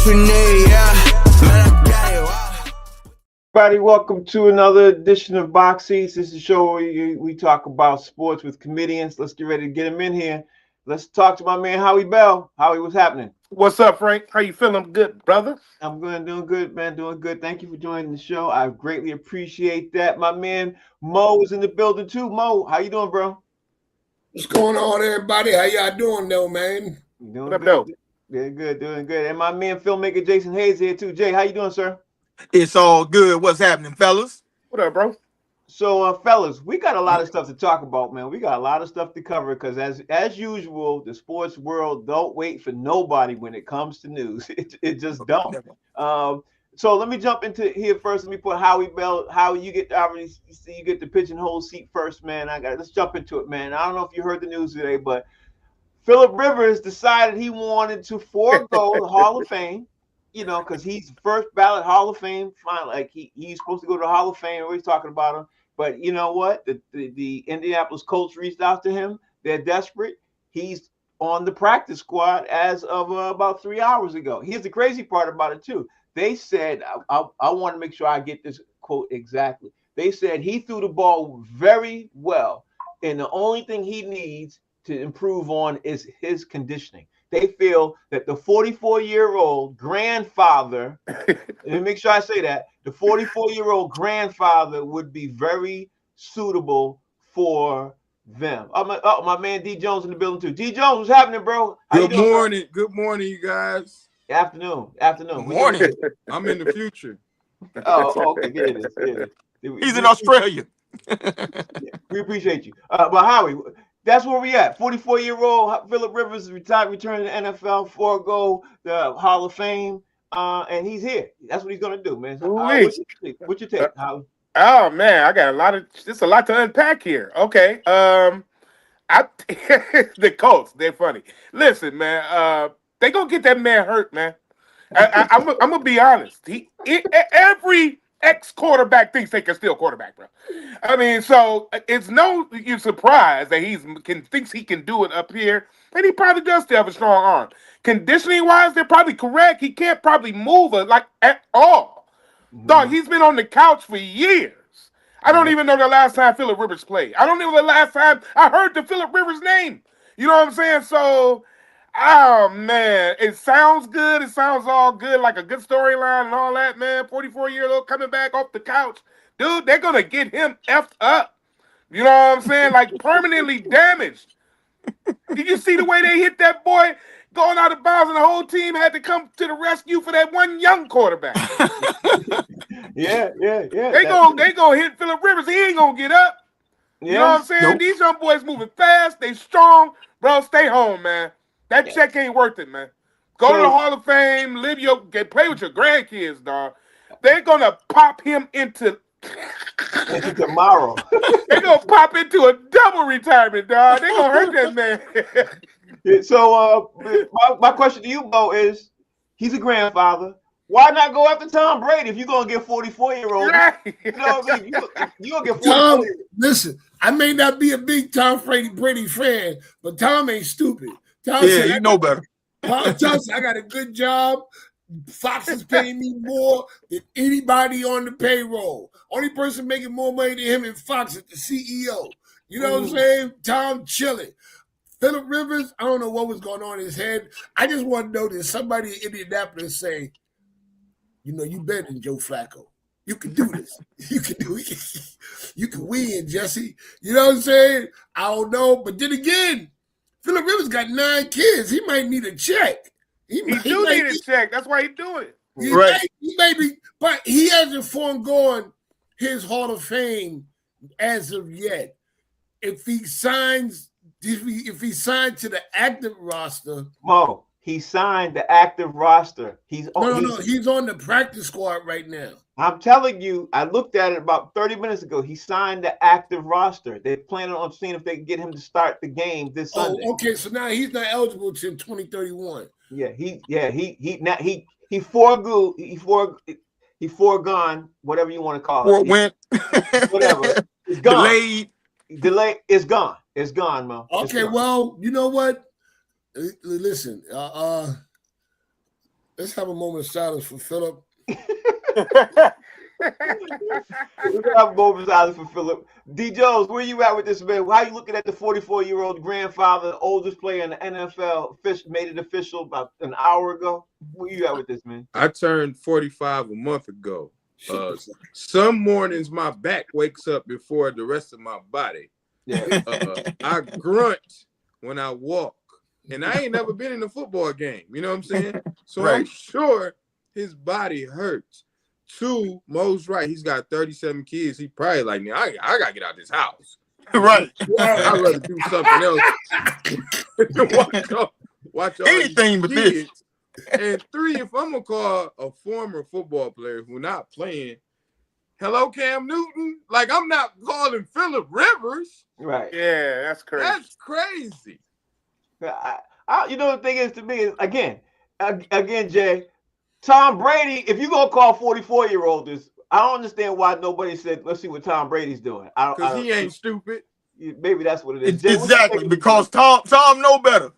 else we need, yeah. Man, I got it, wow. Everybody, welcome to another edition of Box Seats. This is a show where we talk about sports with comedians. Let's get ready to get him in here. Let's talk to my man Howie Bell. Howie, what's happening? What's up, Frank? How you feeling? Good, brother? I'm doing good, man. Doing good. Thank you for joining the show. I greatly appreciate that. My man Mo is in the building too. Mo, how you doing, bro? What's going on, everybody? How y'all doing, though, man? Doing What up, good. though? Doing good. And my man filmmaker Jason Hayes here too. Jay, how you doing, sir? It's all good. What's happening, fellas? What up, bro? So, fellas, we got a lot of stuff to talk about, man. We got a lot of stuff to cover because, as usual, the sports world don't wait for nobody when it comes to news. It just don't. So let me jump into here first. Let me put Howie Bell. Howie, you get the pigeonhole seat first, man. Let's jump into it, man. I don't know if you heard the news today, but Phillip Rivers decided he wanted to forego the Hall of Fame. You know, because he's first ballot Hall of Fame. Fine, like he's supposed to go to the Hall of Fame. Everybody's talking about him. But you know what? The Indianapolis Colts reached out to him. They're desperate. He's on the practice squad as of about 3 hours ago. Here's the crazy part about it, too. They said, I want to make sure I get this quote exactly. They said he threw the ball very well. And the only thing he needs to improve on is his conditioning. They feel that the 44-year-old grandfather, let me make sure I say that, the 44-year-old grandfather would be very suitable for them. My man D Jones in the building too. D Jones, what's happening, bro? Good morning. Good morning, you guys. Afternoon. Good morning. I'm in the future. Oh, okay. There it is. He's in Australia. We appreciate you. But Howie, that's where we at. 44-year-old Phillip Rivers returning to the NFL, forego the Hall of Fame, and he's here. That's what he's gonna do, man. What's your take, Howie? Oh man, I got there's a lot to unpack here. Okay. The Colts, they're funny. Listen, man, they gonna get that man hurt, man. I'm gonna be honest. Every ex-quarterback thinks they can still quarterback, bro. I mean, so it's no surprise that thinks he can do it up here, and he probably does still have a strong arm. Conditioning-wise, they're probably correct. He can't probably move it like at all. Mm-hmm. Dog, he's been on the couch for years. I don't even know the last time Phillip Rivers played. I don't know the last time I heard the Phillip Rivers name. You know what I'm saying? So, oh, man, it sounds good. It sounds all good, like a good storyline and all that, man. 44-year-old coming back off the couch. Dude, they're going to get him effed up. You know what I'm saying? Like, permanently damaged. Did you see the way they hit that boy going out of bounds and the whole team had to come to the rescue for that one young quarterback? Yeah. They gonna hit Phillip Rivers. He ain't going to get up. You know what I'm saying? Nope. These young boys moving fast. They strong. Bro, stay home, man. That check ain't worth it, man. Go to the Hall of Fame, play with your grandkids, dog. They're gonna pop him into tomorrow. They're gonna pop into a double retirement, dog. They're gonna hurt that man. So my question to you, Bo, is he's a grandfather. Why not go after Tom Brady if you're gonna get 44-year-old? Right. You know what I mean? You gonna get 44. Tom, listen, I may not be a big Tom Brady fan, but Tom ain't stupid. Tom said, you know better. Tom said, I got a good job. Fox is paying me more than anybody on the payroll. Only person making more money than him and Fox is the CEO. You know what I'm saying? Tom chilling. Phillip Rivers, I don't know what was going on in his head. I just want to know that somebody in Indianapolis say, you know, you better than Joe Flacco. You can do this. You can win, Jesse. You know what I'm saying? I don't know. But then again, Phillip Rivers got 9 kids. He might need a check. He need a check. That's why he's doing it. He may be, but he hasn't foregone his Hall of Fame as of yet. If he signs to the active roster, Mo, he signed the active roster. He's on the practice squad right now. I'm telling you, I looked at it about 30 minutes ago. He signed the active roster. They're planning on seeing if they can get him to start the game this Sunday. Okay, so now he's not eligible until 2031. He foregone whatever you want to call it. Whatever. It's gone. Delayed. It's gone. It's gone, Mo. Okay, well, you know what? Listen, Let's have a moment of silence for Philip. We're gonna have a moment of silence for Philip. D. Jones, where you at with this, man? How you looking at the 44-year-old grandfather, oldest player in the NFL, made it official about an hour ago? Where you at with this, man? I turned 45 a month ago. Some mornings my back wakes up before the rest of my body. Yeah. I grunt when I walk, and I ain't never been in a football game. You know what I'm saying? So Right. I'm sure his body hurts. Two, Mo's right. He's got 37 kids. He probably like, I gotta get out of this house. Right. I'd rather do something else. watch all Anything but this. kids. And three, if I'm gonna call a former football player who not playing, hello Cam Newton, like I'm not calling Phillip Rivers. Right. Yeah, that's crazy. That's crazy. You know the thing is to me is again, Jay, Tom Brady. If you gonna call 44-year-olds, I don't understand why nobody said, "Let's see what Tom Brady's doing." Because he ain't stupid. Maybe that's what it is. Jay, exactly, because Tom know better.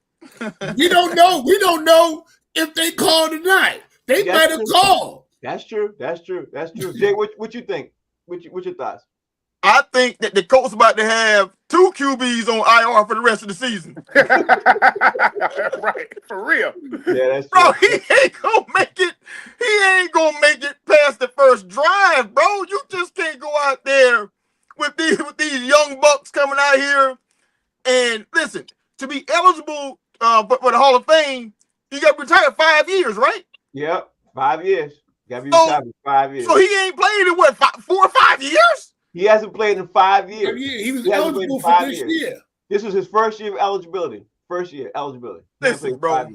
We don't know. We don't know if they call tonight. They better call. That's true. That's true. Jay, what you think? What's your thoughts? I think that the Colts about to have 2 QBs on IR for the rest of the season. Right, for real. Yeah, that's bro, true. he ain't gonna make it. He ain't gonna make it past the first drive, bro. You just can't go out there with these young bucks coming out here. And listen, to be eligible for the Hall of Fame, you got to retire 5 years, right? Yep, 5 years. Got to be retired for 5 years. So he ain't played in what, 4 or 5 years? He hasn't played in 5 years. He was eligible for this year. This was his first year of eligibility. Eligibility. Listen, bro.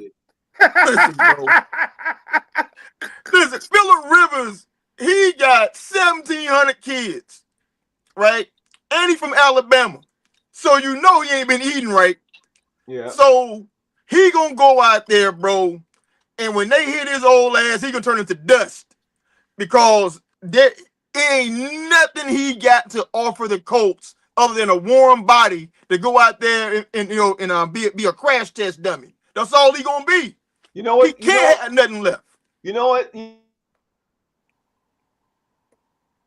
Listen, Phillip Rivers, he got 1,700 kids, right? And he from Alabama. So you know he ain't been eating right. Yeah. So he gonna go out there, bro, and when they hit his old ass, he gonna turn into dust because there ain't nothing he got to offer the Colts other than a warm body to go out there and be a crash test dummy. That's all he gonna be. You know what? He can't have nothing left. You know what? You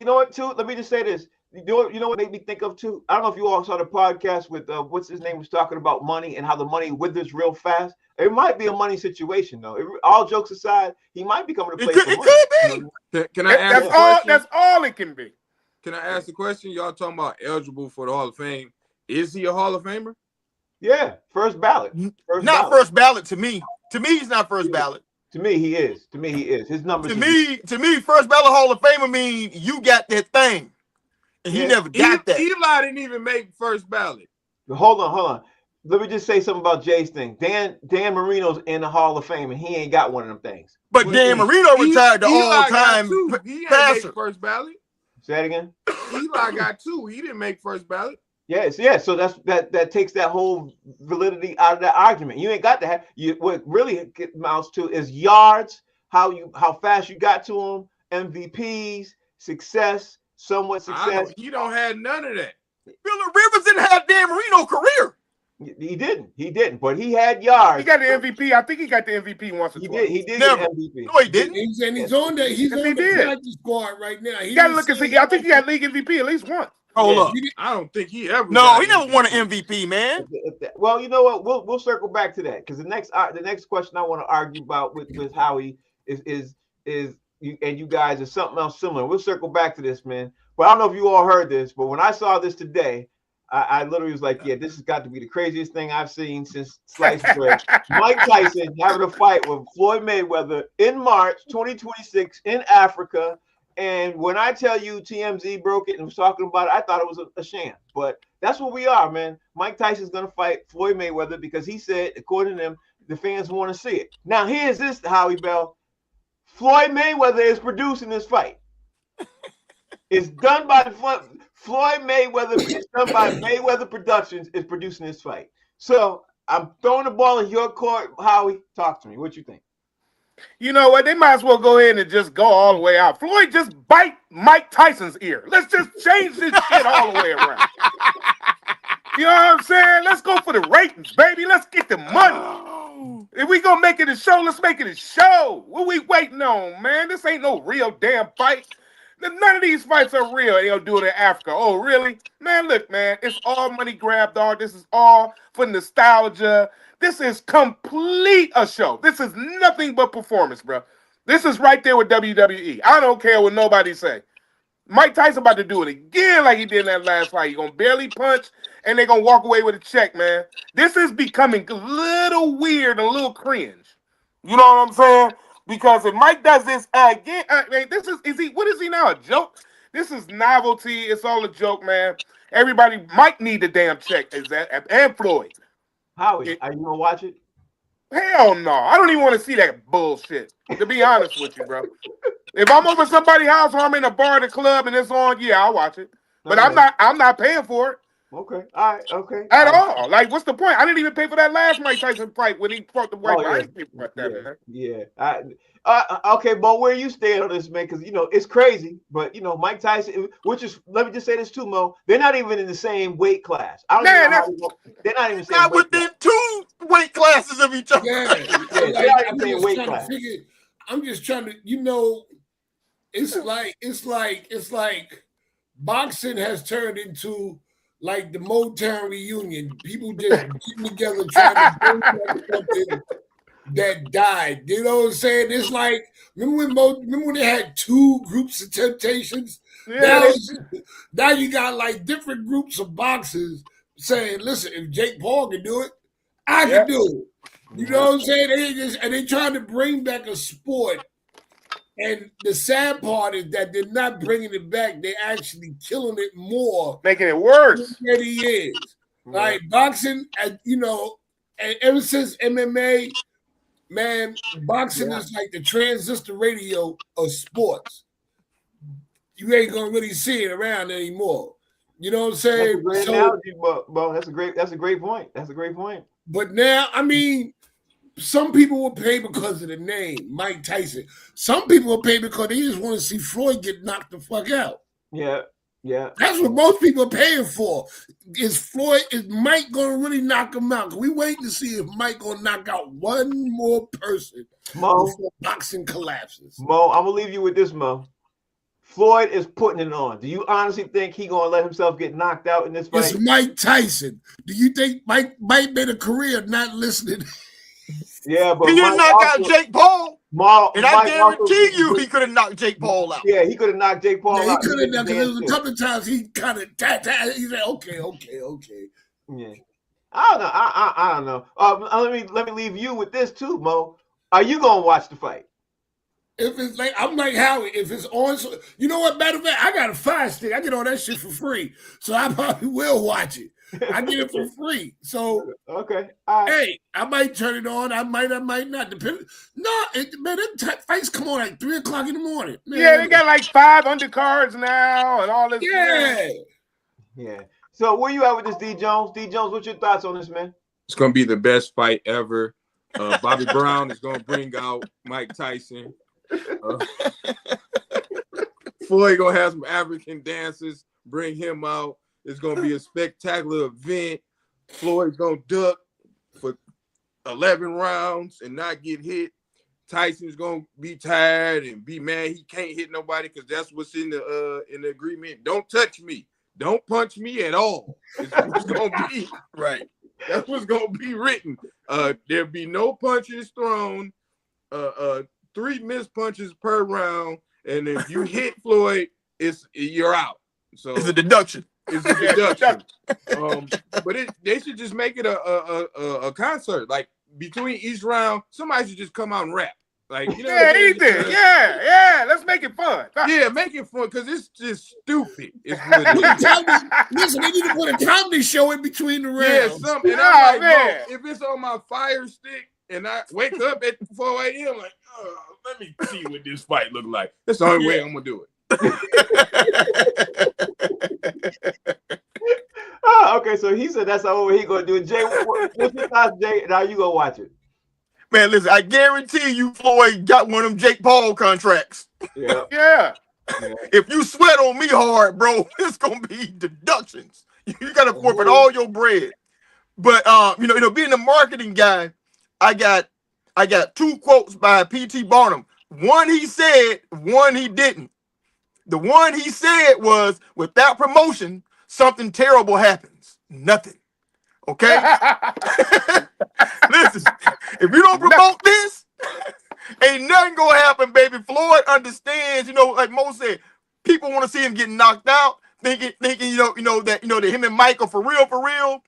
know what? Too. Let me just say this. You know what made me think of too? I don't know if you all saw the podcast with what's his name was talking about money and how the money withers real fast. It might be a money situation though. All jokes aside, he might be coming to play for money. It could be. Can I ask a question? That's all it can be. Can I ask the question? Y'all talking about eligible for the Hall of Fame? Is he a Hall of Famer? Yeah, first ballot. First ballot to me. To me, he's not first ballot. To me, he is. His numbers. To me, first ballot Hall of Famer mean you got that thing, and he never got that. Eli didn't even make first ballot. Hold on. Let me just say something about Jay's thing. Dan Marino's in the Hall of Fame, and he ain't got one of them things. But Dan Marino retired the all-time He ain't passer. make first ballot. Say that again. Eli got 2. He didn't make first ballot. Yes. So that takes that whole validity out of that argument. You ain't got to have what really amounts to is yards, how fast you got to them, MVPs, success, somewhat success. He don't have none of that. Phillip Rivers didn't have Dan Marino career. He didn't, but he had yards. He got the MVP. I think he got the MVP once or twice. He did Never. get MVP. No, he didn't. He's on that. He's on the practice squad right now. You got to look and see. I think he got league MVP at least once. Hold up. I don't think he ever. No, he never won an MVP, man. Well, you know what? We'll circle back to that because the next question I want to argue about with Howie is you guys is something else similar. We'll circle back to this, man. But I don't know if you all heard this, but when I saw this today, I literally was like, yeah, this has got to be the craziest thing I've seen since sliced bread. Mike Tyson having a fight with Floyd Mayweather in March 2026 in Africa. And when I tell you TMZ broke it and was talking about it, I thought it was a sham. But that's what we are, man. Mike Tyson's going to fight Floyd Mayweather because he said, according to them, the fans want to see it. Now, here's this, Howie Bell. Floyd Mayweather is producing this fight. It's done by Floyd Mayweather. It's done by Mayweather Productions is producing this fight. So I'm throwing the ball in your court. Howie, talk to me. What you think? You know what? They might as well go ahead and just go all the way out. Floyd just bite Mike Tyson's ear. Let's just change this shit all the way around. You know what I'm saying? Let's go for the ratings, baby. Let's get the money. If we gonna make it a show, let's make it a show. What we waiting on, man? This ain't no real damn fight. None of these fights are real. They'll do it in Africa. Oh, really? Man, look, man. It's all money grab, dog. This is all for nostalgia. This is complete a show. This is nothing but performance, bro. This is right there with WWE. I don't care what nobody say. Mike Tyson about to do it again like he did in that last fight. He's going to barely punch, and they're going to walk away with a check, man. This is becoming a little weird and a little cringe. You know what I'm saying? Because if Mike does this again, what is he now, a joke? This is novelty. It's all a joke, man. Everybody might need a damn check, and Floyd. Howie, are you going to watch it? Hell no. I don't even want to see that bullshit, to be honest with you, bro. If I'm over somebody's house or I'm in a bar at a club and it's on, yeah, I'll watch it. But okay. I'm not paying for it. Okay. All right. Okay. At all. Like, what's the point? I didn't even pay for that last Mike Tyson fight when he fought the white guy. I didn't pay for that, man. Yeah. Okay, Mo, where you stand on this, man? Because, it's crazy. But, Mike Tyson, let me just say this too, Mo. They're not even in the same weight class. They're not even in the same not weight within 2 weight classes of each other. I'm just trying to, it's like boxing has turned into like the Motown reunion. People just getting together trying to bring back something that died. You know what I'm saying? It's like remember when they had 2 groups of Temptations? Yeah. Now you got like different groups of boxers saying, "Listen, if Jake Paul can do it, I can do it." You know what I'm saying? They trying to bring back a sport. And the sad part is that they're not bringing it back. They're actually killing it more. Making it worse. Than it is. Like boxing, and ever since MMA, man, boxing is like the transistor radio of sports. You ain't gonna really see it around anymore. You know what I'm saying? That's a great analogy, Bo. That's a great point. That's a great point. But now, some people will pay because of the name, Mike Tyson. Some people will pay because they just want to see Floyd get knocked the fuck out. Yeah. That's what most people are paying for. Is Mike going to really knock him out? We waiting to see if Mike going to knock out one more person before boxing collapses. Mo, I'm going to leave you with this, Mo. Floyd is putting it on. Do you honestly think he's going to let himself get knocked out in this fight? It's Mike Tyson. Do you think Mike made a career not listening? Yeah, but he didn't knock out Jake Paul. And I guarantee you he could have knocked Jake Paul out. Yeah, he could have knocked Jake Paul out. He could have knocked because there was a couple of times he kind of he said, okay. Yeah. I don't know. Let me leave you with this too, Mo. Are you gonna watch the fight? If it's like I'm like Howie, if it's on, you know what? Matter of fact, I got a Fire Stick. I get all that shit for free, so I probably will watch it. I get it for free. So okay, hey, I might turn it on. I might not. Depend. No, man, them fights come on like 3:00 in the morning. Man. Yeah, they got like 5 undercards now and all this. Yeah. So where you at with this, D Jones? D Jones, what's your thoughts on this, man? It's gonna be the best fight ever. Bobby Brown is gonna bring out Mike Tyson. Floyd gonna have some African dancers, bring him out. It's gonna be a spectacular event. Floyd's gonna duck for 11 rounds and not get hit. Tyson's gonna be tired and be mad he can't hit nobody because that's what's in the agreement. Don't touch me. Don't punch me at all. It's gonna be right. That's what's gonna be written. There'll be no punches thrown. 3 missed punches per round, and if you hit Floyd, you're out. So it's a deduction. It's a deduction. But they should just make it a concert. Like between each round, somebody should just come out and rap. Like anything. Yeah. Let's make it fun. Yeah, make it fun because it's just stupid. Listen, they need to put a comedy show in between the rounds. Yeah, something. And I'm like, if it's on my Fire Stick and I wake up at 4 a.m., like, let me see what this fight look like. That's the only way I'm gonna do it. Okay, so he said that's the only way he gonna do it. Jay, what's your thoughts, Jay? And how you gonna watch it? Man, listen, I guarantee you Floyd got one of them Jake Paul contracts. Yeah. Yeah. If you sweat on me hard, bro, it's gonna be deductions. You got to forfeit all your bread. But being a marketing guy, I got 2 quotes by P.T. Barnum. One he said, one he didn't. The one he said was, without promotion, something terrible happens. Nothing. Okay? Listen, if you don't promote this, ain't nothing gonna happen, baby. Floyd understands, like Mo said, people want to see him getting knocked out, thinking, that him and Mike are for real.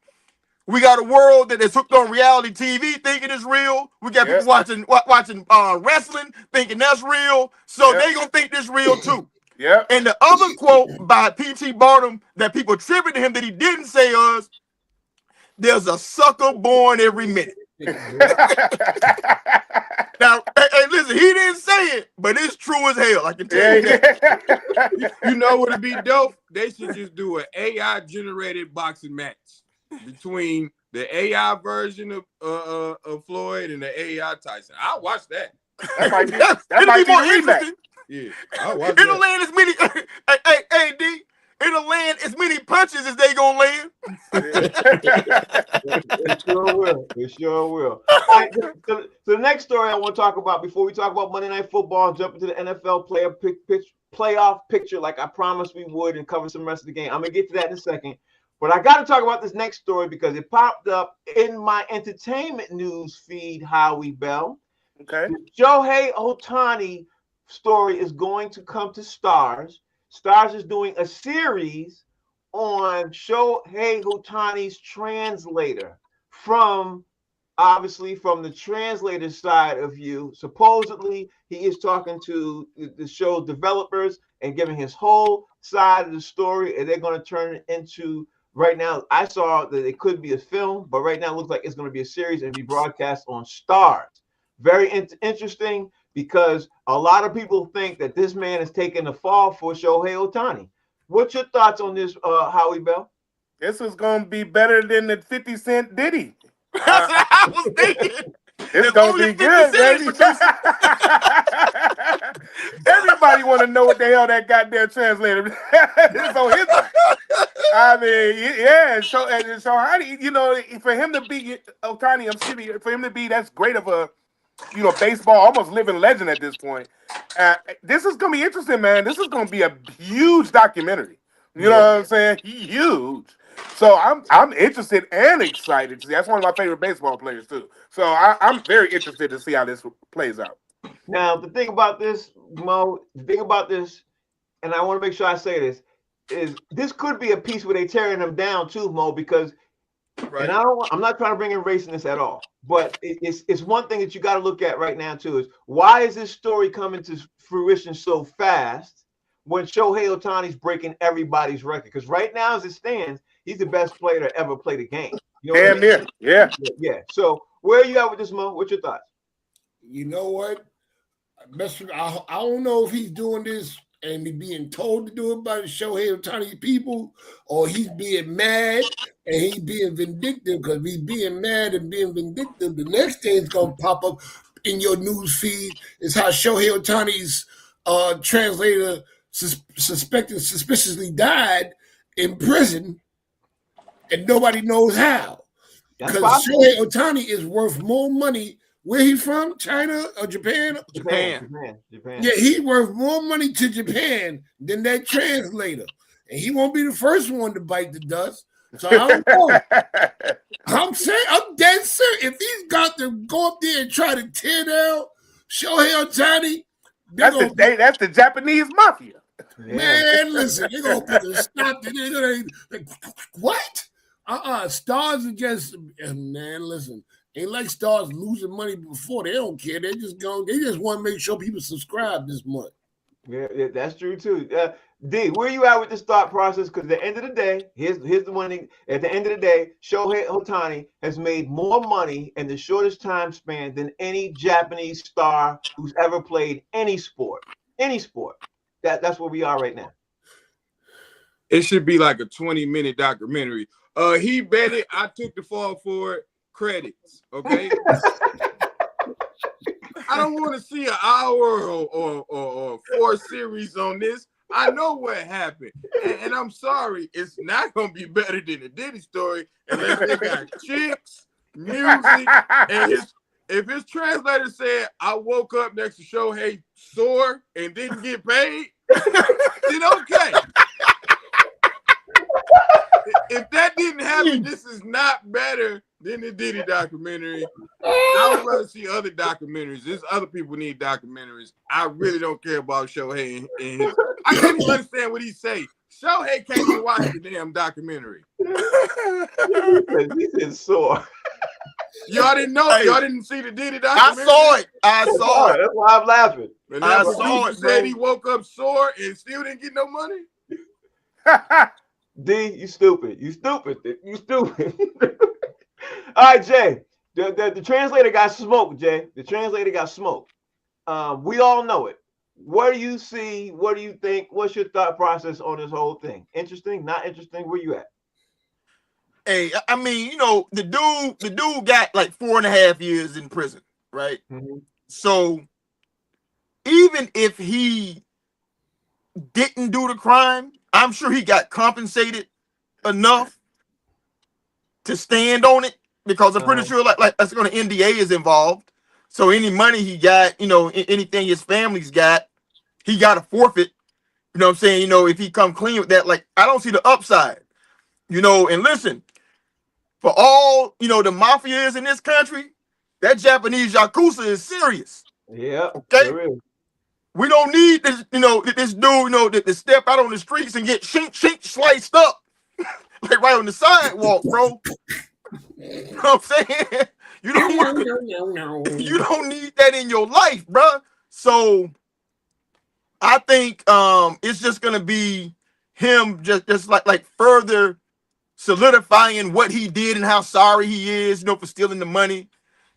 We got a world that is hooked on reality TV, thinking it's real. We got people watching wrestling, thinking that's real. So they gonna think this real too. Yeah. And the other quote by P.T. Barnum that people attribute to him that he didn't say was, "There's a sucker born every minute." Now, hey, listen, he didn't say it, but it's true as hell. I can tell you that. You know what would be dope? They should just do an AI generated boxing match between the AI version of Floyd and the AI Tyson. I'll watch that. That might be It'll be more the interesting. Yeah, I'll watch It'll that. land as many. Hey, D. It'll land as many punches as they gonna land. It sure will. It sure will. All right, so the next story I want to talk about before we talk about Monday Night Football and jump into the NFL playoff picture like I promised we would and cover some rest of the game. I'm going to get to that in a second. But I got to talk about this next story because it popped up in my entertainment news feed, Howie Bell. Okay. The Shohei Ohtani story is going to come to Stars. Stars is doing a series on Shohei Ohtani's translator obviously from the translator's side of view. Supposedly, he is talking to the show developers and giving his whole side of the story, and they're going to turn it into, right now, I saw that it could be a film, but right now it looks like it's going to be a series and be broadcast on Stars. Very interesting, because a lot of people think that this man is taking the fall for Shohei Ohtani. What's your thoughts on this, Howie Bell? This is going to be better than the 50 Cent Diddy. That's what I was thinking. It's going to be good, baby. Everybody want to know what the hell that goddamn translator is on his side. I mean, yeah. So how do you, for him to be Ohtani, for him to be that's great of a, baseball almost living legend at this point. This is gonna be interesting, man. This is gonna be a huge documentary. You know what I'm saying? Huge. So I'm interested and excited to see. That's one of my favorite baseball players too. So I'm very interested to see how this plays out. Now the thing about this, Mo, and I want to make sure I say this, is this could be a piece where they tearing them down too, Mo, because and I'm not trying to bring in race in this at all, but it's one thing that you got to look at right now too, is why is this story coming to fruition so fast when Shohei Ohtani's breaking everybody's record? Because right now, as it stands, he's the best player to ever play the game. Damn near, yeah. So where are you at with this, Mo? What's your thoughts? You know what? I don't know if he's doing this and he's being told to do it by the Shohei Ohtani people, or he's being mad and he's being vindictive. Because he's being mad and being vindictive, the next thing that's going to pop up in your news feed is how Shohei Ohtani's translator suspiciously died in prison, and nobody knows how. Because Shohei Ohtani is worth more money. Where he from? China or Japan? Japan. Yeah, he's worth more money to Japan than that translator. And he won't be the first one to bite the dust. So I don't know. I'm dead serious. If he's got to go up there and try to tear down Shohei Ohtani, that's the Japanese mafia. Man, listen, they're going to put a stop to it. What? Stars are just, man, listen. Ain't like Stars losing money before. They don't care. They just want to make sure people subscribe this month. Yeah, that's true too. D, where you at with this thought process? Because at the end of the day, here's the one thing. At the end of the day, Shohei Ohtani has made more money in the shortest time span than any Japanese star who's ever played any sport. Any sport. That's where we are right now. It should be like a 20-minute documentary. He bet it. I took the fall for it. Credits, okay? I don't want to see an hour or 4 series on this. I know what happened. And I'm sorry, it's not gonna be better than the Diddy story unless they got chicks, music, and if his translator said I woke up next to Shohei sore and didn't get paid, then okay. If that didn't happen, this is not better than the Diddy documentary. I would rather see other documentaries. There's other people need documentaries. I really don't care about Shohei and his. I can't even understand what he say. Shohei can't even watch the damn documentary. He said sore. Y'all didn't know. Hey, y'all didn't see the Diddy documentary. I saw it. That's why I'm laughing. And I that's saw what it, said bro. he woke up sore and still didn't get no money. D, you stupid. You stupid. You stupid. All right, Jay. The translator got smoked, Jay. The translator got smoked. We all know it. What do you see? What do you think? What's your thought process on this whole thing? Interesting? Not interesting? Where you at? Hey, I mean, you know, the dude got like 4.5 years in prison, right? Mm-hmm. So even if he didn't do the crime, I'm sure he got compensated enough to stand on it, because I'm pretty sure like that's going to NDA is involved. So any money he got, you know, anything his family's got, he got to forfeit. You know what I'm saying? You know, if he come clean with that, like I don't see the upside. You know, and listen, for all you know, the mafia is in this country, that Japanese yakuza is serious. Yeah. Okay. Sure is. We don't need this, you know, this dude, you know, to step out on the streets and get shink sliced up, like right on the sidewalk, bro. You know what I'm saying? You don't need that in your life, bro. So I think it's just gonna be him just like further solidifying what he did and how sorry he is, you know, for stealing the money,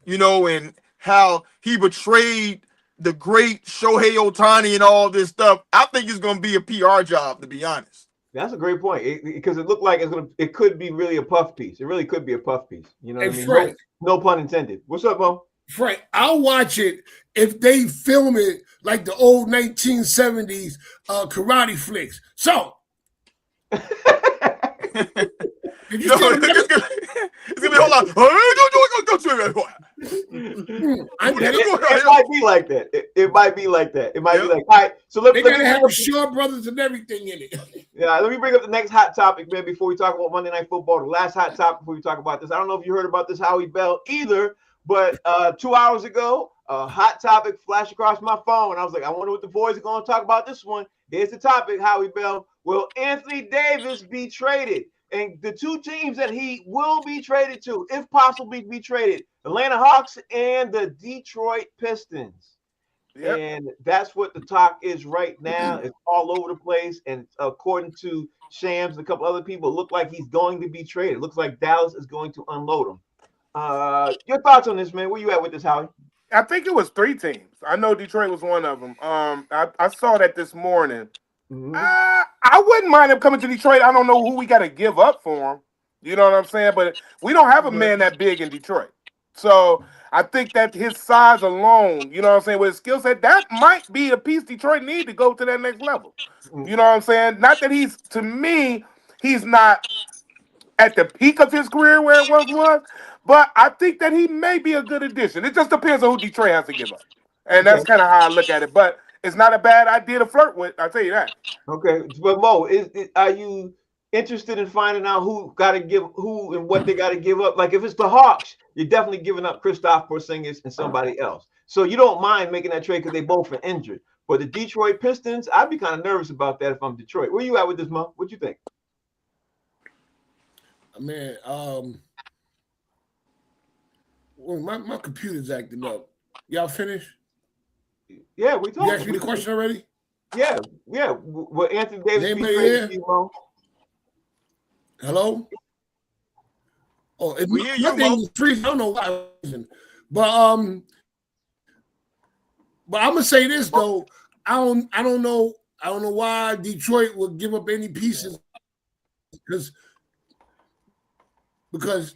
you know, and how he betrayed the great Shohei Ohtani and all this stuff. I think it's going to be a PR job, to be honest. That's a great point, because it looked like it could be really a puff piece. It really could be a puff piece. You know what I mean? Frank, no pun intended. What's up, Mo? Frank, I'll watch it if they film it like the old 1970s karate flicks. So, did you see it's gonna be a whole lot. It might be like that. It might be like that. It might be like, all right. So they gotta have Shaw Brothers and everything in it. Yeah, let me bring up the next hot topic, man, before we talk about Monday Night Football. The last hot topic before we talk about this. I don't know if you heard about this Howie Bell either, but 2 hours ago, a hot topic flashed across my phone, and I was like, I wonder what the boys are going to talk about this one. Here's the topic, Howie Bell. Will Anthony Davis be traded? And the two teams that he will be traded to, if possibly be traded, Atlanta Hawks and the Detroit Pistons. Yep. And that's what the talk is right now. It's all over the place. And according to Shams and a couple other people, it look like he's going to be traded. It looks like Dallas is going to unload him. Your thoughts on this, man? Where you at with this, Howie? I think it was 3 teams. I know Detroit was one of them. I saw that this morning. Mm-hmm. I wouldn't mind him coming to Detroit. I don't know who we got to give up for him. You know what I'm saying? But we don't have a man that big in Detroit. So I think that his size alone, you know what I'm saying, with his skill set, that might be a piece Detroit need to go to that next level. You know what I'm saying? Not that to me, he's not at the peak of his career where it was, but I think that he may be a good addition. It just depends on who Detroit has to give up. And that's kind of how I look at it. But it's not a bad idea to flirt with, I'll tell you that. Okay. But Mo, are you interested in finding out who and what they got to give up? Like if it's the Hawks, you're definitely giving up Kristaps Porzingis and somebody else. So you don't mind making that trade because they both are injured. But the Detroit Pistons, I'd be kind of nervous about that if I'm Detroit. Where you at with this, Mo? What you think? Man, my computer's acting up. Y'all finished? Yeah, we talked. You asked me the question already? Yeah. Will Anthony Davis be traded? Hello? Oh, it's we hear you, nothing freezing. I don't know why. But I'm gonna say this though. I don't know why Detroit would give up any pieces because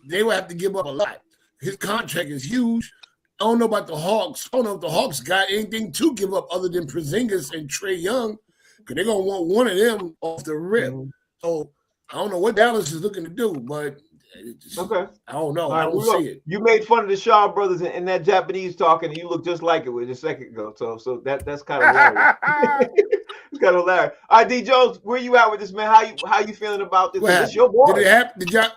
they would have to give up a lot. His contract is huge. I don't know about the Hawks. I don't know if the Hawks got anything to give up other than Porzingis and Trae Young. because they're gonna want one of them off the rip. Mhm. So I don't know what Dallas is looking to do, but Okay. I don't know. All I right, don't see it. you made fun of the Shaw brothers in that Japanese talking, and you look just like it was a second ago. So that's kind of hilarious. It's kind of hilarious. All right, D Jones, where you at with this, man? How you feeling about this? What 'Cause this your happened? Did boy. it happen? Did y'all?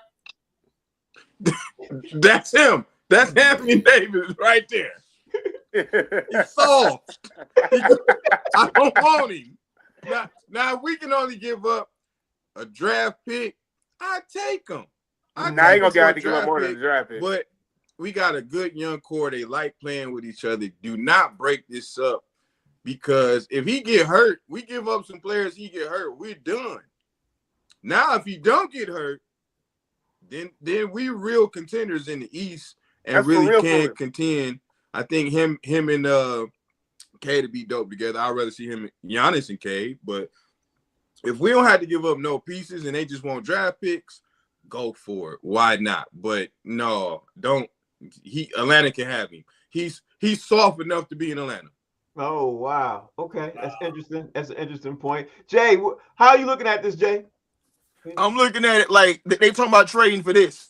That's him. That's Anthony Davis right there. He's soft. I don't want him. Now we can only give up a draft pick. I take him. Now I ain't gonna get to give up more than a draft pick. But we got a good young core. They like playing with each other. Do not break this up, because if he get hurt, we give up some players. He get hurt, we're done. Now, if he don't get hurt, then we real contenders in the East and That's really real, can contend. I think him and K to be dope together. I'd rather see him, Giannis and K. But if we don't have to give up no pieces and they just want draft picks, go for it. Why not? But no, don't. Atlanta can have him. He's soft enough to be in Atlanta. Oh wow. Okay, that's interesting. That's an interesting point. Jay, how are you looking at this, Jay? I'm looking at it like they talking about trading for this.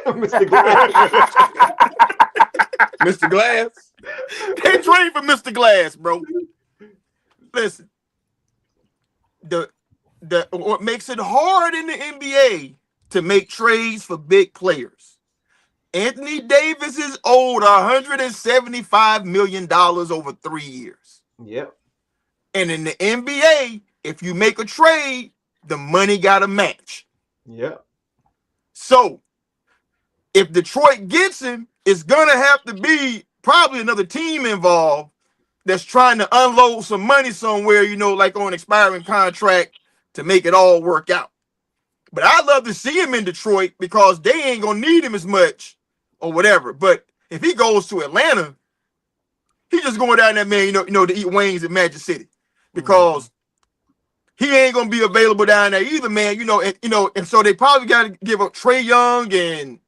Mr. Glass. Mr. Glass. They trade for Mr. Glass, bro. Listen, what makes it hard in the NBA to make trades for big players. Anthony Davis is owed $175 million over 3 years. Yep. And in the NBA, if you make a trade, the money got to match. Yep. So if Detroit gets him, it's going to have to be probably another team involved that's trying to unload some money somewhere, like on an expiring contract to make it all work out. But I'd love to see him in Detroit because they ain't going to need him as much or whatever. But if he goes to Atlanta, he's just going down there, man, to eat wings in Magic City because he ain't going to be available down there either, man, and so they probably got to give up Trae Young and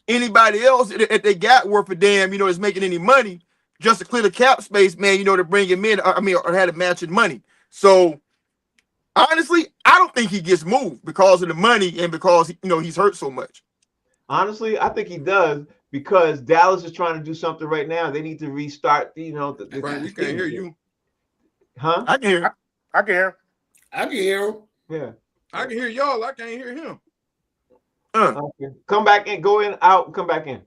anybody else that they got worth a damn, is making any money just to clear the cap space, man, to bring him in, or had a matching money. So honestly, I don't think he gets moved because of the money and because, he's hurt so much. Honestly, I think he does because Dallas is trying to do something right now. They need to restart, Brian, we can't hear you. Huh? I can hear. I can hear. I can hear him. Yeah. I can hear y'all. I can't hear him. Okay. Come back in, go in, out, come back in.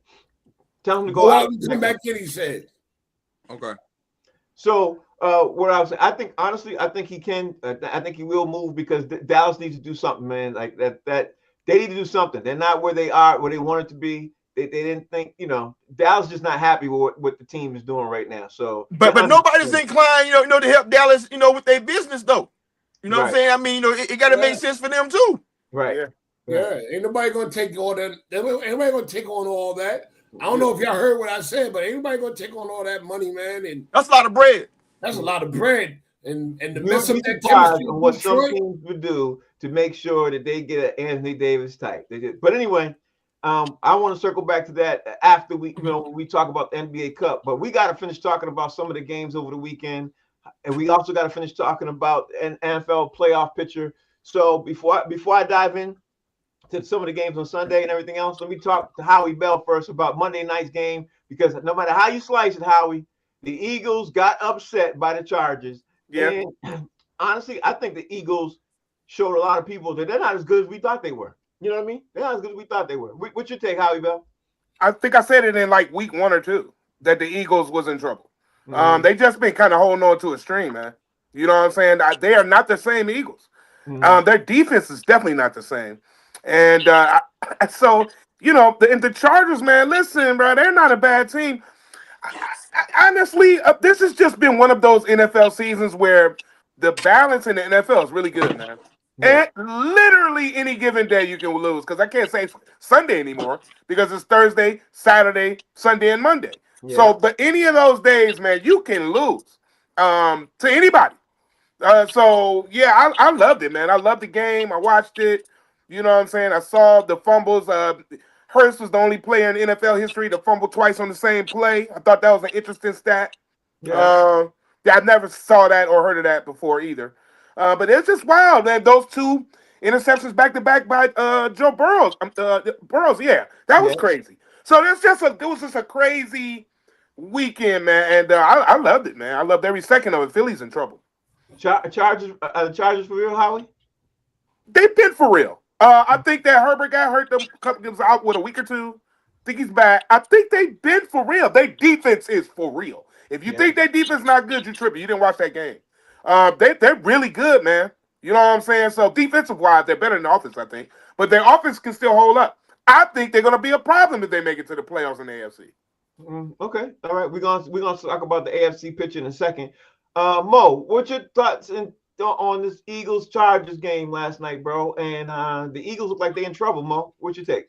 Tell him to Go go out out. and come back in, he said. Okay. So, what I was saying, I think he can. I think he will move because Dallas needs to do something, man. Like that they need to do something. They're not where they are, where they wanted to be. They didn't think, Dallas just not happy with what the team is doing right now. So, but nobody's inclined, to help Dallas, with their business though. You know what I'm saying? I mean, it got to make sense for them too. Right. Yeah. Ain't nobody gonna take all that. Everybody gonna take on all that. I don't know if y'all heard what I said, but ain't nobody gonna take on all that money, man. And that's a lot of bread. That's a lot of bread. And to You mess would up be that surprised chemistry on with what some Detroit. teams would do to make sure that they get an Anthony Davis type. They did. But anyway, I want to circle back to that after we talk about the NBA Cup. But we got to finish talking about some of the games over the weekend, and we also got to finish talking about an NFL playoff picture. So before I dive in to some of the games on Sunday and everything else, let me talk to Howie Bell first about Monday night's game, because no matter how you slice it, Howie, the Eagles got upset by the Chargers. Yeah. And honestly, I think the Eagles showed a lot of people that they're not as good as we thought they were. You know what I mean? They're not as good as we thought they were. What's your take, Howie Bell? I think I said it in like week 1 or 2 that the Eagles was in trouble. Mhm. They just been kind of holding on to a string, man. You know what I'm saying? They are not the same Eagles. Mhm. Their defense is definitely not the same. And so, the Chargers, man, listen, bro, they're not a bad team. Honestly, this has just been one of those NFL seasons where the balance in the NFL is really good, man. Yeah. And literally any given day you can lose, because I can't say Sunday anymore because it's Thursday, Saturday, Sunday, and Monday. Yeah. So, but any of those days, man, you can lose to anybody. So, yeah, I loved it, man. I loved the game. I watched it. You know what I'm saying? I saw the fumbles. Hurst was the only player in NFL history to fumble twice on the same play. I thought that was an interesting stat. Yeah. Yeah, I never saw that or heard of that before either. But it's just wild, man. Those two interceptions back to back by Joe Burrows. Burrows, yeah, that was Yeah. crazy. So it was just a crazy weekend, man, and I loved it, man. I loved every second of it. Philly's in trouble. Chargers for real, Howie? They've been for real. I think that Herbert got hurt. He was out with a week or two. I think he's back. I think they've been for real. Their defense is for real. If you think their defense is not good, you're tripping. You didn't watch that game. They're really good, man. You know what I'm saying? So defensive wise, they're better than the offense, I think. But their offense can still hold up. I think they're going to be a problem if they make it to the playoffs in the AFC. Okay, all right. We're gonna talk about the AFC picture in a second. Mo, what's your thoughts on this Eagles Chargers game last night, bro? And the Eagles look like they're in trouble. Mo, what's your take?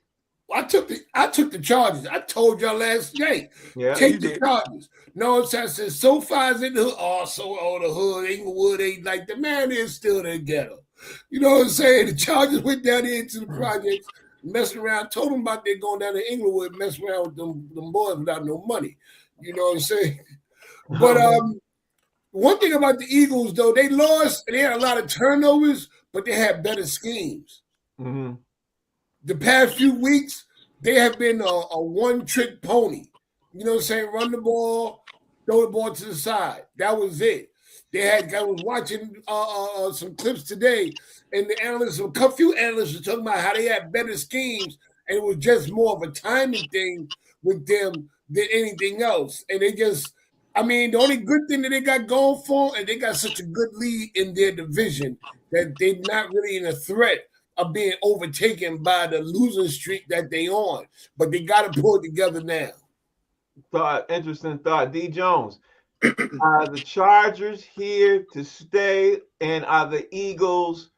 I took the Chargers. I told y'all last night. Yeah, take the Chargers. No, I said so far as in the hood. The hood, Inglewood ain't like the man is still there ghetto. You know what I'm saying? The Chargers went down there into the projects, messing around. Told them about they going down to Inglewood, messing around with them boys without no money. You know what I'm saying? But one thing about the Eagles though, they lost and they had a lot of turnovers, but they had better schemes. Mm-hmm. The past few weeks, they have been a one-trick pony. You know what I'm saying? Run the ball, throw the ball to the side. That was it. I was watching some clips today, and a few analysts were talking about how they had better schemes, and it was just more of a timing thing with them than anything else. And the only good thing that they got going for, and they got such a good lead in their division that they're not really in a threat of being overtaken by the losing streak that they on, but they got to pull it together now. Interesting thought. D. Jones, are the Chargers here to stay, and are the Eagles,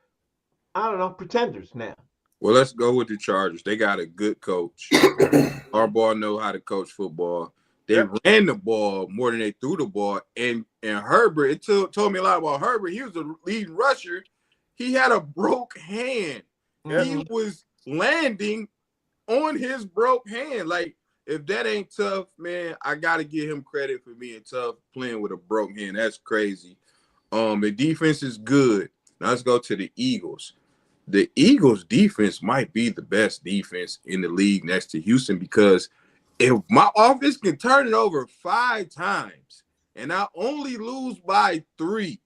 I don't know, pretenders now? Well, let's go with the Chargers. They got a good coach. Harbaugh know how to coach football. They ran the ball more than they threw the ball, and Herbert. It told me a lot about Herbert. He was a lead rusher. He had a broke hand. He was landing on his broke hand. Like, if that ain't tough, man, I got to give him credit for being tough playing with a broke hand. That's crazy. The defense is good. Now let's go to the Eagles. The Eagles defense might be the best defense in the league next to Houston, because if my offense can turn it over 5 times and I only lose by 3,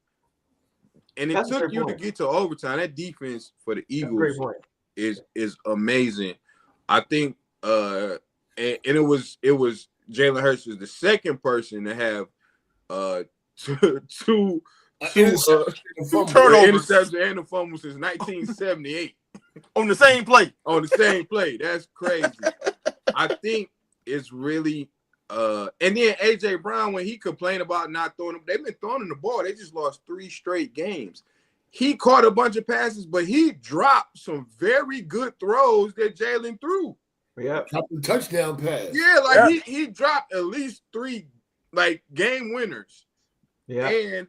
and it took you to get to overtime, that defense for the Eagles is amazing. I think and it was Jalen Hurts was the second person to have two turnovers, interception, and a fumble since 1978 on the same play. On the same play. That's crazy. I think it's really and then AJ Brown, when he complained about not throwing them, they've been throwing him the ball. They just lost 3 straight games. He caught a bunch of passes, but he dropped some very good throws that Jalen threw. Yeah, couple touchdown pass. Yeah, he dropped at least 3 game winners. Yeah, and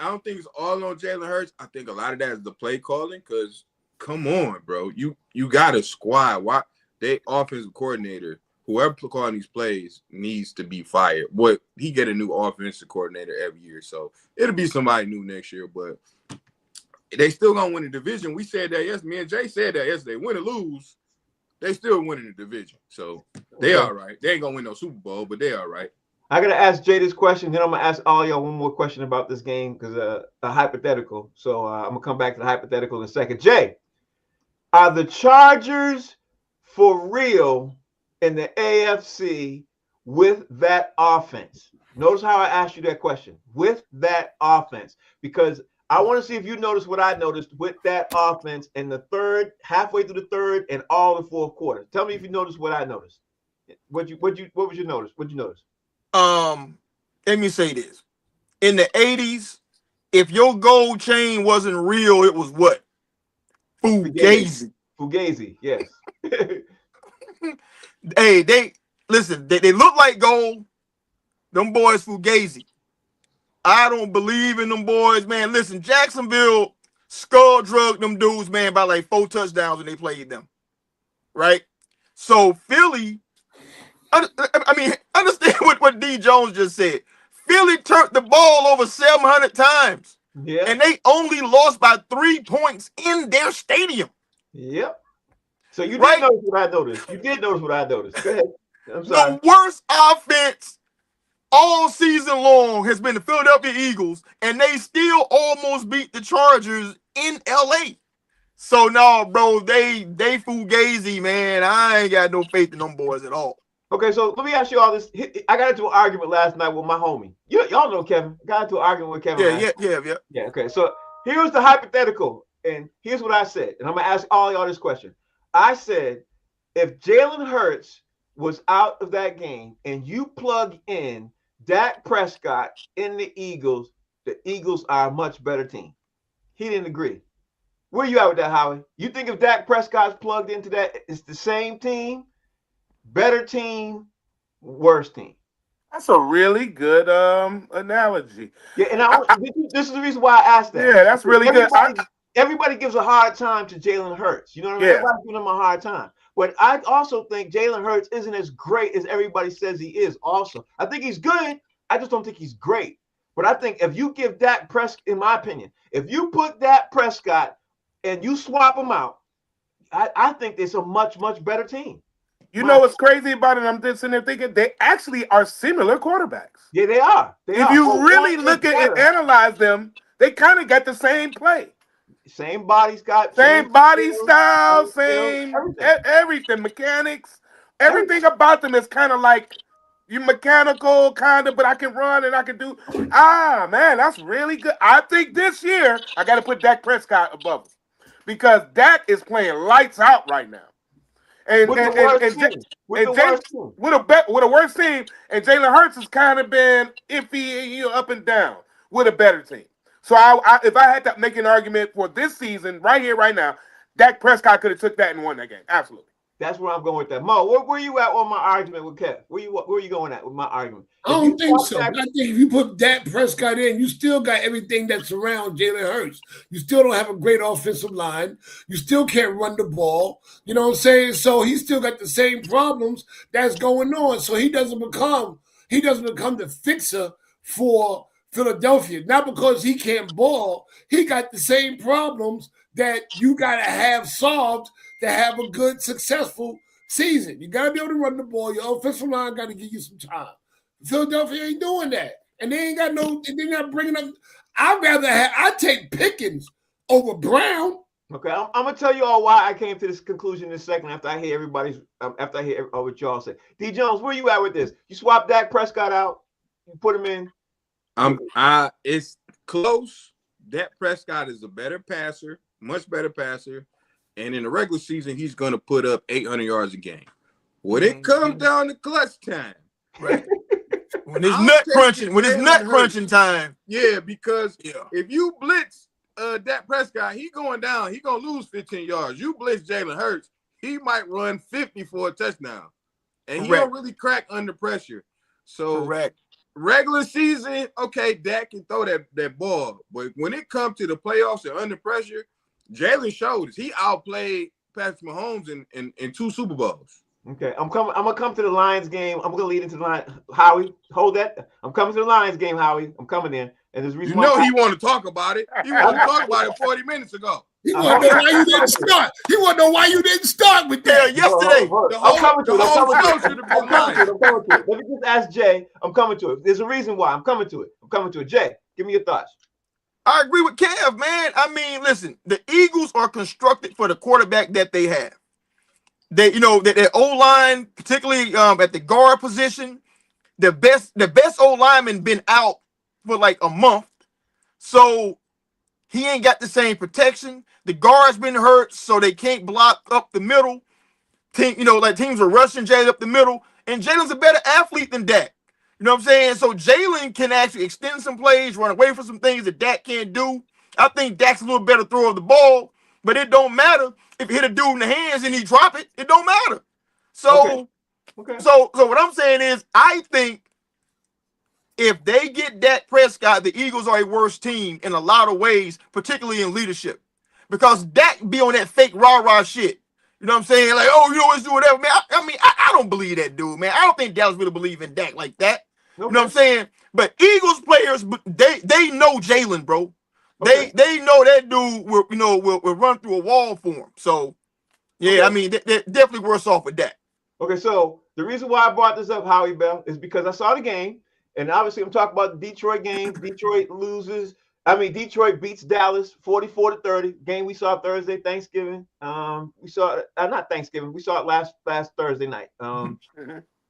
I don't think it's all on Jalen Hurts. I think a lot of that is the play calling. Because come on, bro, you got a squad. Why they offensive coordinator? Whoever calling these plays needs to be fired. But he get a new offensive coordinator every year, so it'll be somebody new next year. But they still gonna win the division. We said that yesterday. Me and Jay said that yesterday. Win or lose, they still winning the division. So they all right. They ain't gonna win no Super Bowl, but they all right. I gotta ask Jay this question. Then I'm gonna ask all y'all one more question about this game, because a hypothetical. So I'm gonna come back to the hypothetical in a second. Jay, are the Chargers for real in the AFC with that offense? Notice how I asked you that question. With that offense, because I want to see if you noticed what I noticed with that offense in the third, halfway through the third, and all the fourth quarter. Tell me if you noticed what I noticed. What was your notice? What'd you notice? Let me say this. In the 80s, if your gold chain wasn't real, it was what? Fugazi. Fugazi, yes. Hey, they look like gold. Them boys Fugazi. I don't believe in them boys, man. Listen, Jacksonville skull drugged them dudes, man, by like 4 touchdowns when they played them. Right? So Philly, I mean, understand what D. Jones just said. Philly turned the ball over 700 times. Yeah. And they only lost by 3 points in their stadium. Yep. So you Right? did notice what I noticed. You did notice what I noticed. Go ahead. I'm sorry. The worst offense all season long has been the Philadelphia Eagles, and they still almost beat the Chargers in LA. So no, bro, they fugazi, man. I ain't got no faith in them boys at all. Okay, so let me ask you all this. I got into an argument last night with my homie. Y'all know Kevin. Got into an argument with Kevin. Yeah. Okay, so here's the hypothetical, and here's what I said. And I'm gonna ask all y'all this question. I said, if Jalen Hurts was out of that game and you plug in Dak Prescott in the Eagles are a much better team. He didn't agree. Where you at with that, Howie? You think if Dak Prescott's plugged into that, it's the same team, better team, worse team? That's a really good analogy. Yeah, and this is the reason why I asked that. Yeah, that's really good. Everybody gives a hard time to Jalen Hurts. You know what I mean? Yeah. Everybody's giving him a hard time. But I also think Jalen Hurts isn't as great as everybody says he is also. I think he's good. I just don't think he's great. But I think if you give Dak Prescott, in my opinion, if you put Dak Prescott and you swap him out, I think it's a much, much better team. You know what's crazy about it? I'm just sitting there thinking they actually are similar quarterbacks. Yeah, they are. If you really look at and analyze them, they kind of got the same play. Same body style, same everything, mechanics, everything about them is kind of like you mechanical, kind of, but I can run and I can do. Man, that's really good. I think this year I got to put Dak Prescott above him because Dak is playing lights out right now. And with a worse team, and Jalen Hurts has kind of been iffy, up and down with a better team. So if I had to make an argument for this season, right here, right now, Dak Prescott could have took that and won that game. Absolutely. That's where I'm going with that. Mo, where you at on my argument with Kev? Where you going at with my argument? I don't think so. I think if you put Dak Prescott in, you still got everything that surrounds Jalen Hurts. You still don't have a great offensive line. You still can't run the ball. You know what I'm saying? So he still got the same problems that's going on. So he doesn't become the fixer for Philadelphia. Not because he can't ball. He got the same problems that you got to have solved to have a good, successful season. You got to be able to run the ball. Your offensive line got to give you some time. Philadelphia ain't doing that. And they ain't got they're not bringing up. I'd take Pickens over Brown. Okay, I'm going to tell you all why I came to this conclusion in a second after I hear what y'all say. D. Jones, where you at with this? You swap Dak Prescott out, you put him in. It's close. Dak Prescott is a better passer, much better passer. And in the regular season, he's going to put up 800 yards a game. When it comes down to clutch time, right? when it's nut crunching time. Yeah, because if you blitz Dak Prescott, he going down. He going to lose 15 yards. You blitz Jalen Hurts, he might run 50 for a touchdown. And he don't really crack under pressure. So regular season, okay, Dak can throw that ball. But when it comes to the playoffs and under pressure, Jalen showed us. He outplayed Patrick Mahomes in 2 Super Bowls. Okay, I'm gonna come to the Lions game. I'm gonna lead into the line. Howie, hold that. I'm coming to the Lions game, Howie. I'm coming in. And there's reason he want to talk about it. He wanted to talk about it 40 minutes ago. He want to know why you didn't start. He want to know why you didn't start with that yesterday. I'm coming to it. Let me just ask Jay. I'm coming to it. There's a reason why. I'm coming to it. Jay, give me your thoughts. I agree with Kev, man. I mean, listen, the Eagles are constructed for the quarterback that they have. Their O-line, particularly at the guard position, the best O-lineman been out for like a month. So he ain't got the same protection. The guard's been hurt, so they can't block up the middle. Teams are rushing Jay up the middle. And Jalen's a better athlete than Dak. You know what I'm saying? So Jalen can actually extend some plays, run away from some things that Dak can't do. I think Dak's a little better thrower of the ball, but it don't matter if you hit a dude in the hands and he drop it. It don't matter. So, so what I'm saying is, I think if they get Dak Prescott, the Eagles are a worse team in a lot of ways, particularly in leadership, because Dak be on that fake rah-rah shit. You know what I'm saying? Like, let's do whatever, man. I don't believe that dude, man. I don't think Dallas really believe in Dak like that. You know what I'm saying? But Eagles players, they know Jalen, bro. Okay. They know that dude will run through a wall for him. So yeah, Okay. I mean they're definitely worse off with that. Okay, so the reason why I brought this up, Howie Bell, is because I saw the game, and obviously I'm talking about the Detroit game. Detroit loses. I mean, Detroit beats Dallas 44-30. Game we saw Thursday, Thanksgiving. We saw not Thanksgiving. We saw it last Thursday night.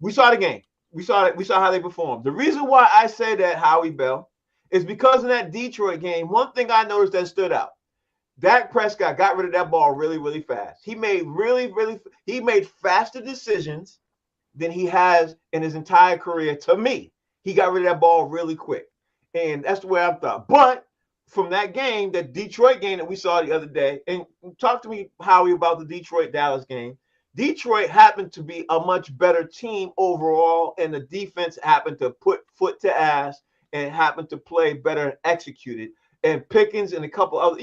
We saw the game. We saw it. We saw how they performed. The reason why I say that, Howie Bell, is because of that Detroit game. One thing I noticed that stood out. Dak Prescott got rid of that ball really, really fast. He made he made faster decisions than he has in his entire career. To me, he got rid of that ball really quick. And that's the way I thought. But from that game, that Detroit game that we saw the other day, and talk to me, Howie, about the Detroit-Dallas game. Detroit happened to be a much better team overall, and the defense happened to put foot to ass and happened to play better and execute it. And Pickens and a couple other,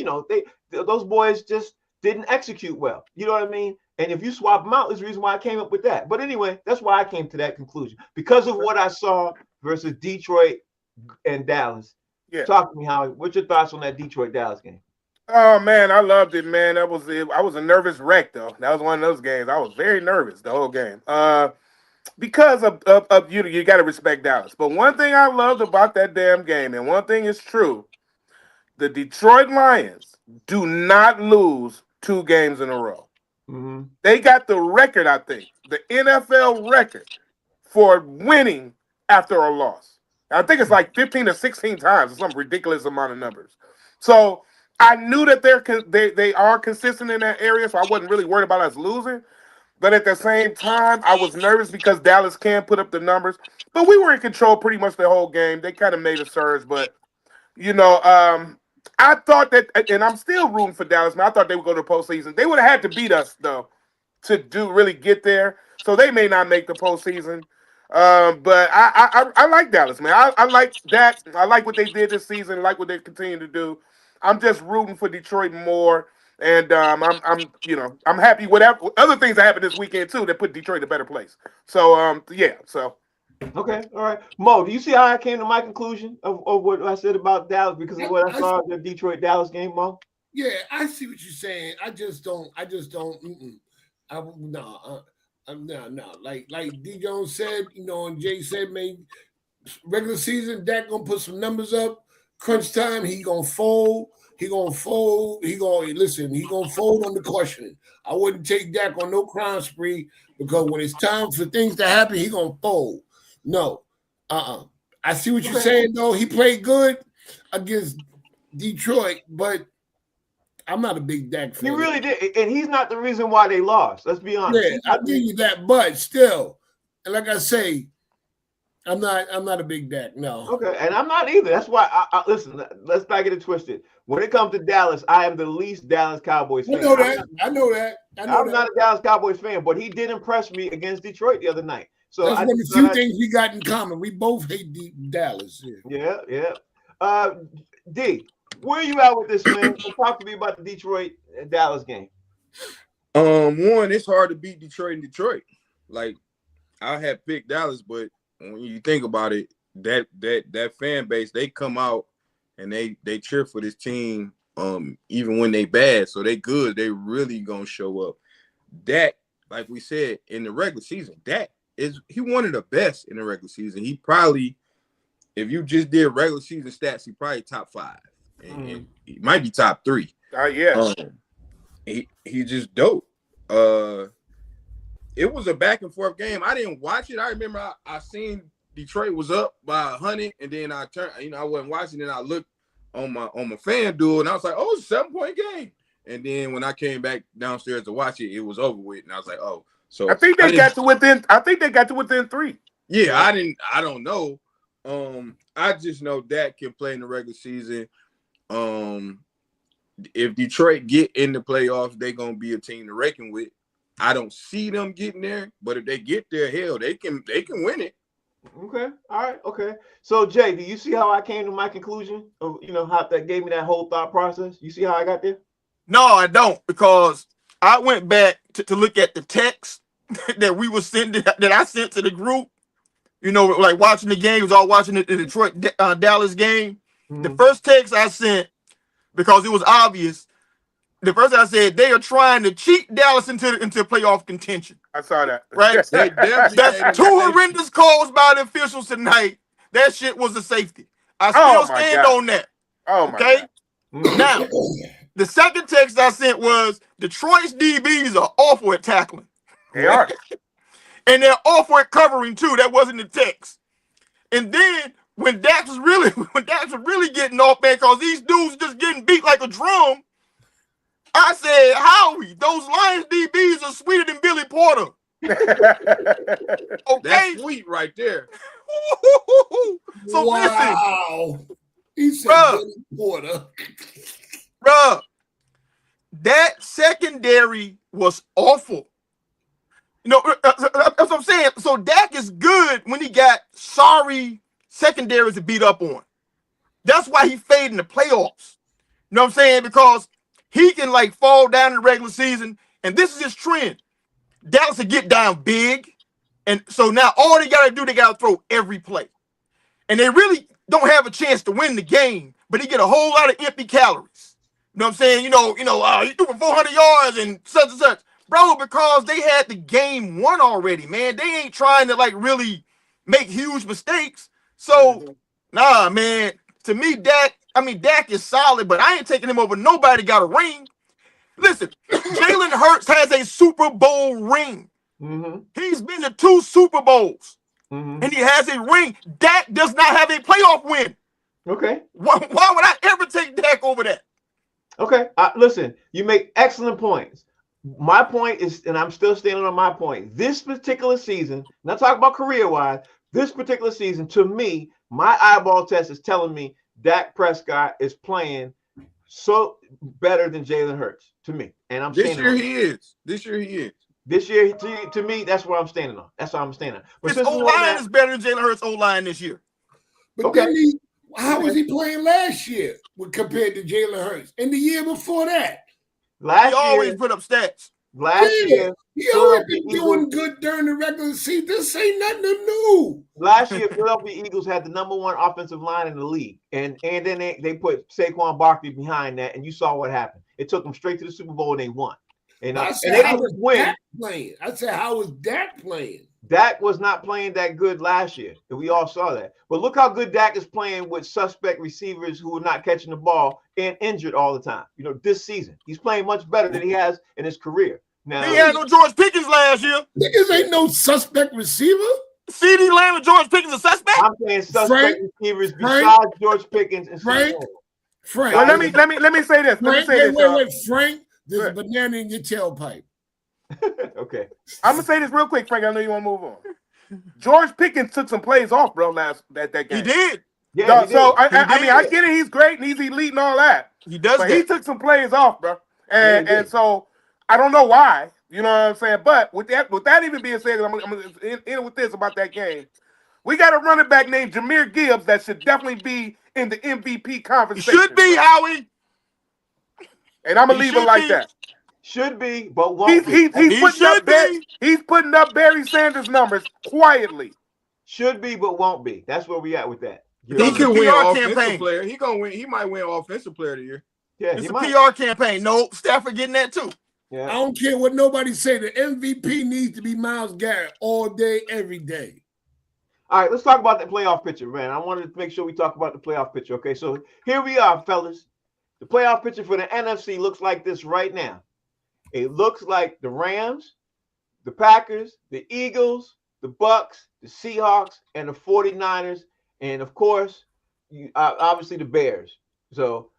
those boys just didn't execute well. You know what I mean? And if you swap them out, there's a reason why I came up with that. But anyway, that's why I came to that conclusion. Because of what I saw versus Detroit and Dallas. Yeah. Talk to me, Howie. What's your thoughts on that Detroit-Dallas game? Oh man, I loved it, man. I was a nervous wreck though. That was one of those games. I was very nervous the whole game. Because of you got to respect Dallas. But one thing I loved about that damn game, and one thing is true, the Detroit Lions do not lose 2 games in a row. Mm-hmm. They got the record, I think, the NFL record for winning after a loss. I think it's like 15 or 16 times, or some ridiculous amount of numbers. So I knew that they are consistent in that area, so I wasn't really worried about us losing. But at the same time, I was nervous because Dallas can put up the numbers. But we were in control pretty much the whole game. They kind of made a surge, but I thought that, and I'm still rooting for Dallas, man. I thought they would go to the postseason. They would have had to beat us, though, to really get there. So they may not make the postseason. But I like Dallas, man. I like that. I like what they did this season. I like what they continue to do. I'm just rooting for Detroit more. And I'm happy with other things that happened this weekend, too, that put Detroit in a better place. So, yeah, so. Okay, all right. Mo, do you see how I came to my conclusion of what I said about Dallas because of what I saw in the Detroit-Dallas game, Mo? Yeah, I see what you're saying. I just don't. No. Like D Jones said, and Jay said, man, regular season, Dak gonna put some numbers up. Crunch time, he gonna fold. He gonna fold. He gonna fold on the questioning. I wouldn't take Dak on no crime spree because when it's time for things to happen, he gonna fold. No, I see what you're saying, though. He played good against Detroit, but I'm not a big Dak fan. He really did, and he's not the reason why they lost. Let's be honest. Yeah, I'll give you that, but still, and like I say, I'm not a big Dak. No. Okay, and I'm not either. That's why I listen. Let's not get it twisted. When it comes to Dallas, I am the least Dallas Cowboys fan. I know that. I'm not a Dallas Cowboys fan, but he did impress me against Detroit the other night. So that's one of the few things we got in common. We both hate Dallas. Yeah. D, where are you at with this, man? Talk to me about the Detroit and Dallas game. One, it's hard to beat Detroit in Detroit. Like, I had picked Dallas, but when you think about it, that fan base, they come out and they cheer for this team, even when they bad. So they good. They really gonna show up. Dak, like we said in the regular season, he one of the best in the regular season. He probably, if you just did regular season stats, he probably top 5, and he might be top 3. Yeah. He just dope. It was a back and forth game. I didn't watch it. I remember I seen Detroit was up by 100, and then I turned. I wasn't watching. And I looked on my FanDuel, and I was like, "Oh, it's a 7-point game." And then when I came back downstairs to watch it, it was over with, and I was like, "Oh." So I think they got to within 3. Yeah, I don't know. I just know Dak can play in the regular season. If Detroit get in the playoffs, they're gonna be a team to reckon with. I don't see them getting there, but if they get there, hell, they can win it. Okay, all right, okay. So Jay, do you see how I came to my conclusion of how that gave me that whole thought process? You see how I got there? No, I don't, because I went back to look at the text that we were sending, that I sent to the group, you know, like watching the game, was all watching the Detroit Dallas game. The first text I sent, because it was obvious, the first I said they are trying to cheat Dallas into playoff contention. I saw that. Right? They definitely That's two horrendous calls by the officials tonight. That shit was a safety. I still stand on that. Oh my okay? God. Now, the second text I sent was Detroit's DBs are awful at tackling. They are. And they're awful at covering too. That wasn't the text. And then when Dax was really getting off, man, because these dudes just getting beat like a drum, I said, Howie, those Lions DBs are sweeter than Billy Porter. Okay? That's sweet right there. So wow. listen. He said Billy Porter. Bruh, that secondary was awful. You know, that's what I'm saying. So Dak is good when he got sorry secondaries to beat up on. That's why he faded in the playoffs. You know what I'm saying? Because he can like fall down in the regular season, and this is his trend. Dallas will get down big, and so now all they gotta do, they gotta throw every play. And they really don't have a chance to win the game, but he get a whole lot of empty calories. You know what I'm saying? He threw for 400 yards and such and such. Bro, because they had the game won already, man. They ain't trying to like really make huge mistakes. So, nah, man. To me, Dak is solid, but I ain't taking him over. Nobody got a ring. Listen, Jalen Hurts has a Super Bowl ring. He's been to 2 Super Bowls, and he has a ring. Dak does not have a playoff win. Okay. Why would I ever take Dak over that? Okay. Listen, you make excellent points. My point is, and I'm still standing on my point, this particular season, not talking about career-wise, this particular season, to me, my eyeball test is telling me Dak Prescott is playing so better than Jalen Hurts, to me. And I'm This year he is. This year he is. This year, to me, that's where I'm standing on. That's where I'm standing on. But His O-line is better than Jalen Hurts' O-line this year. But then how was he playing last year compared to Jalen Hurts? And the year before that? He always put up stats. Last year, he always been doing good during the regular season. This ain't nothing new. Last year, Philadelphia Eagles had the #1 offensive line in the league, and then they put Saquon Barkley behind that, and you saw what happened. It took them straight to the Super Bowl, and they won. And they didn't just win. Playing? I said, how was Dak playing? Dak was not playing that good last year, and we all saw that. But look how good Dak is playing with suspect receivers who are not catching the ball and injured all the time. You know, this season he's playing much better than he has in his career. Now he had no George Pickens last year. Niggas ain't no suspect receiver. CeeDee Lamb and George Pickens a suspect. I'm saying suspect receivers besides George Pickens and Frank. Well, let me say this. Wait, Frank. There's a banana in your tailpipe. Okay. I'm gonna say this real quick, Frank. I know you want to move on. George Pickens took some plays off, bro, that game. He did. Yeah. So I mean, I get it. He's great and he's elite and all that. He does. But he took some plays off, bro. And so I don't know why. You know what I'm saying? But with that even being said, I'm gonna end with this about that game. We got a running back named Jahmyr Gibbs that should definitely be in the MVP conversation. Should be, Howie. And I'm gonna leave it like that. Should be, but won't he's putting up Barry Sanders numbers quietly. Should be, but won't be. That's where we at with that. He can win offensive player. He gonna win. He might win offensive player of the year. Yeah, it's a PR campaign. No, Stafford getting that too. Yeah. I don't care what nobody say. The MVP needs to be Myles Garrett all day, every day. All right, let's talk about the playoff picture, man. I wanted to make sure we talk about the playoff picture. Okay, so here we are, fellas. The playoff picture for the NFC looks like this right now. It looks like the Rams, the Packers, the Eagles, the Bucks, the Seahawks, and the 49ers, and of course, obviously the Bears. So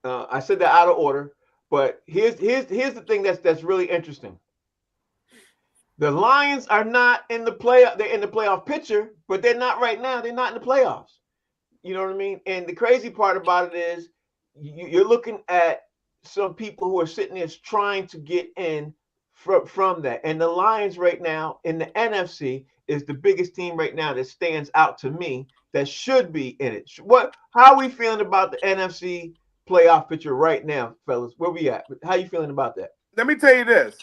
I said that out of order, but here's the thing that's really interesting. The Lions are not in the playoff. They're in the playoff picture, but they're not right now. They're not in the playoffs. You know what I mean? And the crazy part about it is you're looking at some people who are sitting there trying to get in from that. And the Lions right now in the NFC is the biggest team right now that stands out to me that should be in it. How are we feeling about the NFC playoff picture right now, fellas? Where we at? How you feeling about that? Let me tell you this.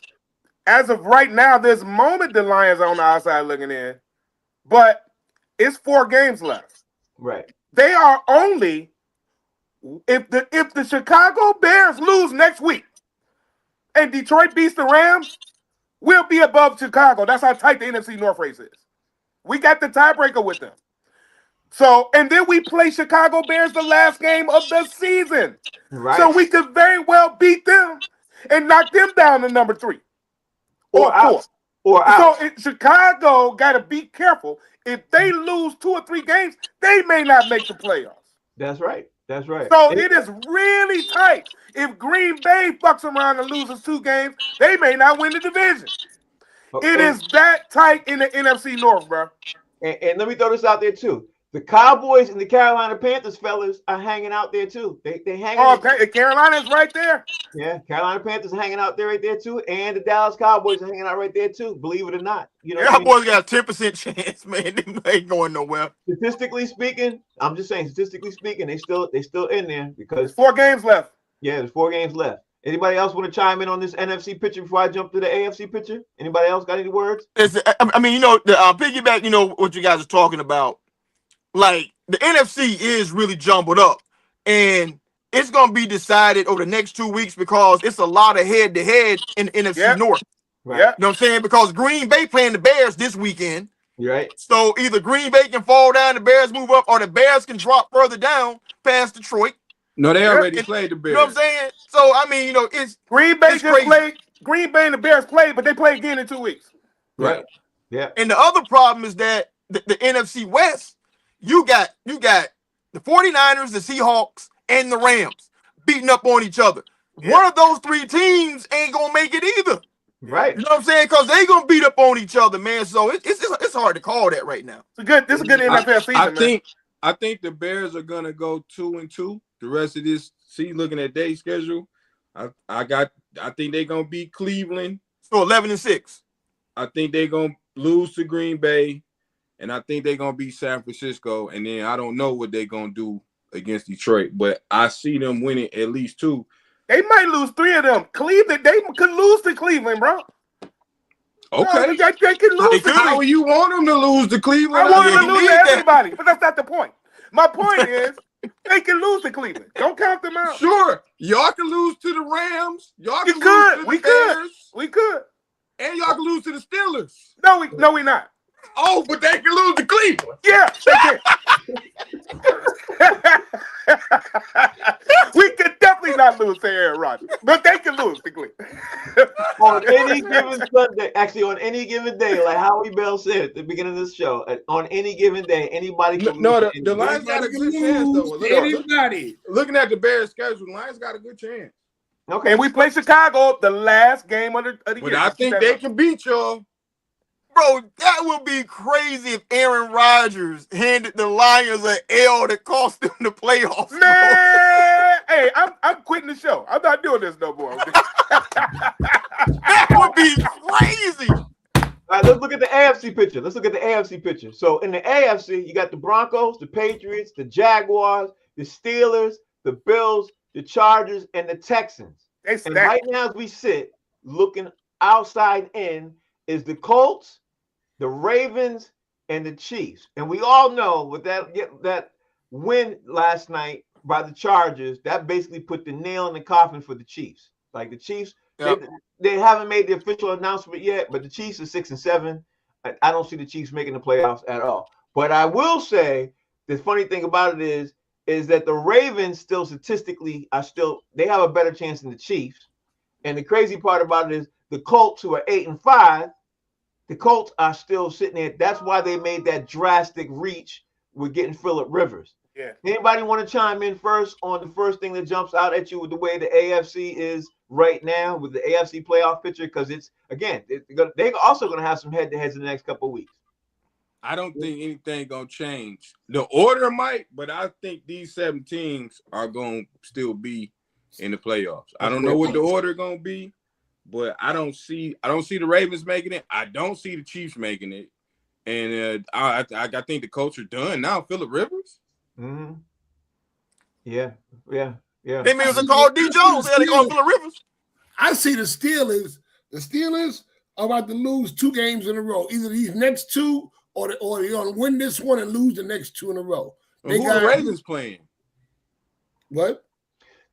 As of right now, this moment, the Lions are on the outside looking in. But It's 4 games left. Right. They are only if the Chicago Bears lose next week and Detroit beats the Rams, we'll be above Chicago. That's how tight the NFC North race is. We got the tiebreaker with them. So, and then we play Chicago Bears the last game of the season. Right. So we could very well beat them and knock them down to number 3 or 4. out. Or out. So Chicago got to be careful. If they lose 2 or 3 games, they may not make the playoffs. That's right. That's right. So it is really tight. If Green Bay fucks around and loses 2 games, they may not win the division. It is that tight in the NFC North, bro. And let me throw this out there too. The Cowboys and the Carolina Panthers, fellas, are hanging out there too. They hanging. Oh, Carolina's right there. Yeah, Carolina Panthers are hanging out there right there too, and the Dallas Cowboys are hanging out right there too. Believe it or not, you know. Cowboys got a 10% chance, man. They ain't going nowhere. Statistically speaking, I'm just saying. Statistically speaking, they still in there because 4 games left. Yeah, there's 4 games left. Anybody else want to chime in on this NFC picture before I jump to the AFC picture? Anybody else got any words? I mean, the piggyback, what you guys are talking about. Like, the NFC is really jumbled up, and it's going to be decided over the next 2 weeks because it's a lot of head-to-head in the NFC North. Right. Yeah. You know what I'm saying? Because Green Bay playing the Bears this weekend. Right. So either Green Bay can fall down, the Bears move up, or the Bears can drop further down past Detroit. No, they already played the Bears. You know what I'm saying? So, I mean, it's Green Bay it's just crazy. played. Green Bay and the Bears played, but they play again in 2 weeks. Right. Yeah. And the other problem is that the NFC West, you got the 49ers, the Seahawks, and the Rams beating up on each other. Yeah. One of those 3 teams ain't gonna make it either. Right. You know what I'm saying? Because they gonna beat up on each other, man. So it's hard to call that right now. This is a good NFL season, man. I think the Bears are gonna go 2-2 the rest of this season. Looking at their schedule, I think they're gonna beat Cleveland. So 11-6. I think they're gonna lose to Green Bay, and I think they're gonna beat San Francisco. And then I don't know what they're gonna do against Detroit, but I see them winning at least 2. They might lose 3 of them. Cleveland, they could lose to Cleveland, bro. Okay. No, they could lose to How Cleveland. you want them to lose to Cleveland? I want them to you lose need to that. everybody, but that's not the point. My point is, they can lose to Cleveland. Don't count them out. Sure. Y'all can lose to the Rams. Y'all You can could. lose to We the could. Bears. We could. And y'all can lose to the Steelers. No, we not. Oh, but they can lose to Cleveland. Yeah, they can. We could definitely not lose to Aaron Rodgers, but they can lose to Cleveland. On any given Sunday, actually on any given day, like Howie Bell said at the beginning of this show, on any given day, anybody can No, lose. the Lions got a good chance, though. Anybody. Looking at the Bears' schedule, the Lions got a good chance. Okay. And we play Chicago the last game of the But year. I think they can beat y'all. Bro, that would be crazy if Aaron Rodgers handed the Lions an L that cost them the playoffs. bro. Man, hey, I'm quitting the show. I'm not doing this no more. That would be crazy. All right, let's look at the AFC picture. So in the AFC, you got the Broncos, the Patriots, the Jaguars, the Steelers, the Bills, the Chargers, and the Texans. And right now, as we sit, looking outside in, is the Colts, the Ravens, and the Chiefs. And we all know with that win last night by the Chargers, that basically put the nail in the coffin for the Chiefs. Like the Chiefs, they haven't made the official announcement yet, but the Chiefs are 6-7. I don't see the Chiefs making the playoffs at all. But I will say the funny thing about it is that the Ravens still statistically they have a better chance than the Chiefs. And the crazy part about it is the Colts, who are 8-5, the Colts are still sitting there. That's why they made that drastic reach with getting Phillip Rivers. Yeah. Anybody want to chime in first on the first thing that jumps out at you with the way the AFC is right now with the AFC playoff picture? Because they're also going to have some head-to-heads in the next couple of weeks. I don't think anything going to change. The order might, but I think these 7 teams are going to still be in the playoffs. I don't know what the order going to be, but I don't see the Ravens making it. I don't see the Chiefs making it. And I think the Colts are done now. Phillip Rivers? Mm-hmm. Yeah. They may as well call D. Jones. They call Phillip Rivers. I see the Steelers. The Steelers are about to lose 2 games in a row. Either these next 2 or they're gonna win this one and lose the next 2 in a row. They Who got the Ravens playing? what?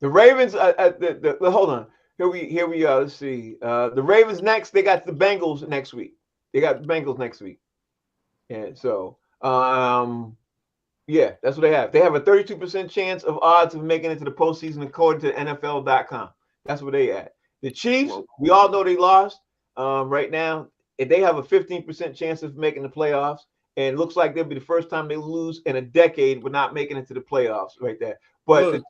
The Ravens. Hold on. Here we are. Let's see. The Ravens next. They got the Bengals next week. They got the Bengals next week. And so, yeah, that's what they have. They have a 32% chance of odds of making it to the postseason according to NFL.com. That's what they at. The Chiefs, we all know they lost right now. And they have a 15% chance of making the playoffs. And it looks like they'll be the first time they lose in a decade with not making it to the playoffs right there. But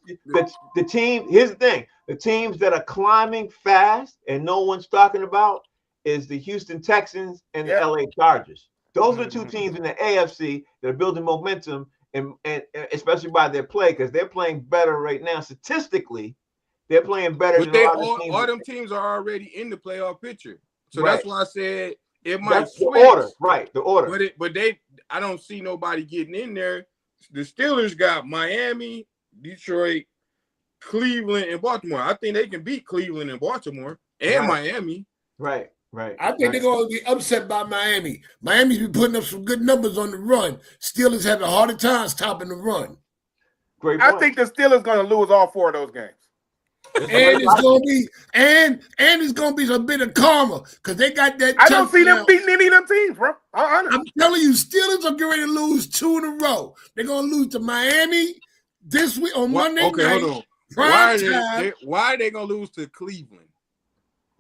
the team, here's the thing. The teams that are climbing fast and no one's talking about is the Houston Texans and the LA Chargers. Those are the two teams in the AFC that are building momentum, and especially by their play, because they're playing better right now. Statistically, they're playing better than all them teams are already in the playoff picture. So that's why I said it might that's switch. the order, right? The order. But I don't see nobody getting in there. The Steelers got Miami, Detroit, Cleveland, and Baltimore. I think they can beat Cleveland and Baltimore and Miami. Right. I think they're going to be upset by Miami. Miami's been putting up some good numbers on the run. Steelers having a harder time stopping the run. Great point. I think the Steelers going to lose all 4 of those games. And it's gonna be a bit of karma because they got that. I don't see them beating any of them teams, bro. I'm telling you, Steelers are getting ready to lose 2 in a row. They're gonna lose to Miami this week on Monday night. Hold on. Why are they gonna lose to Cleveland?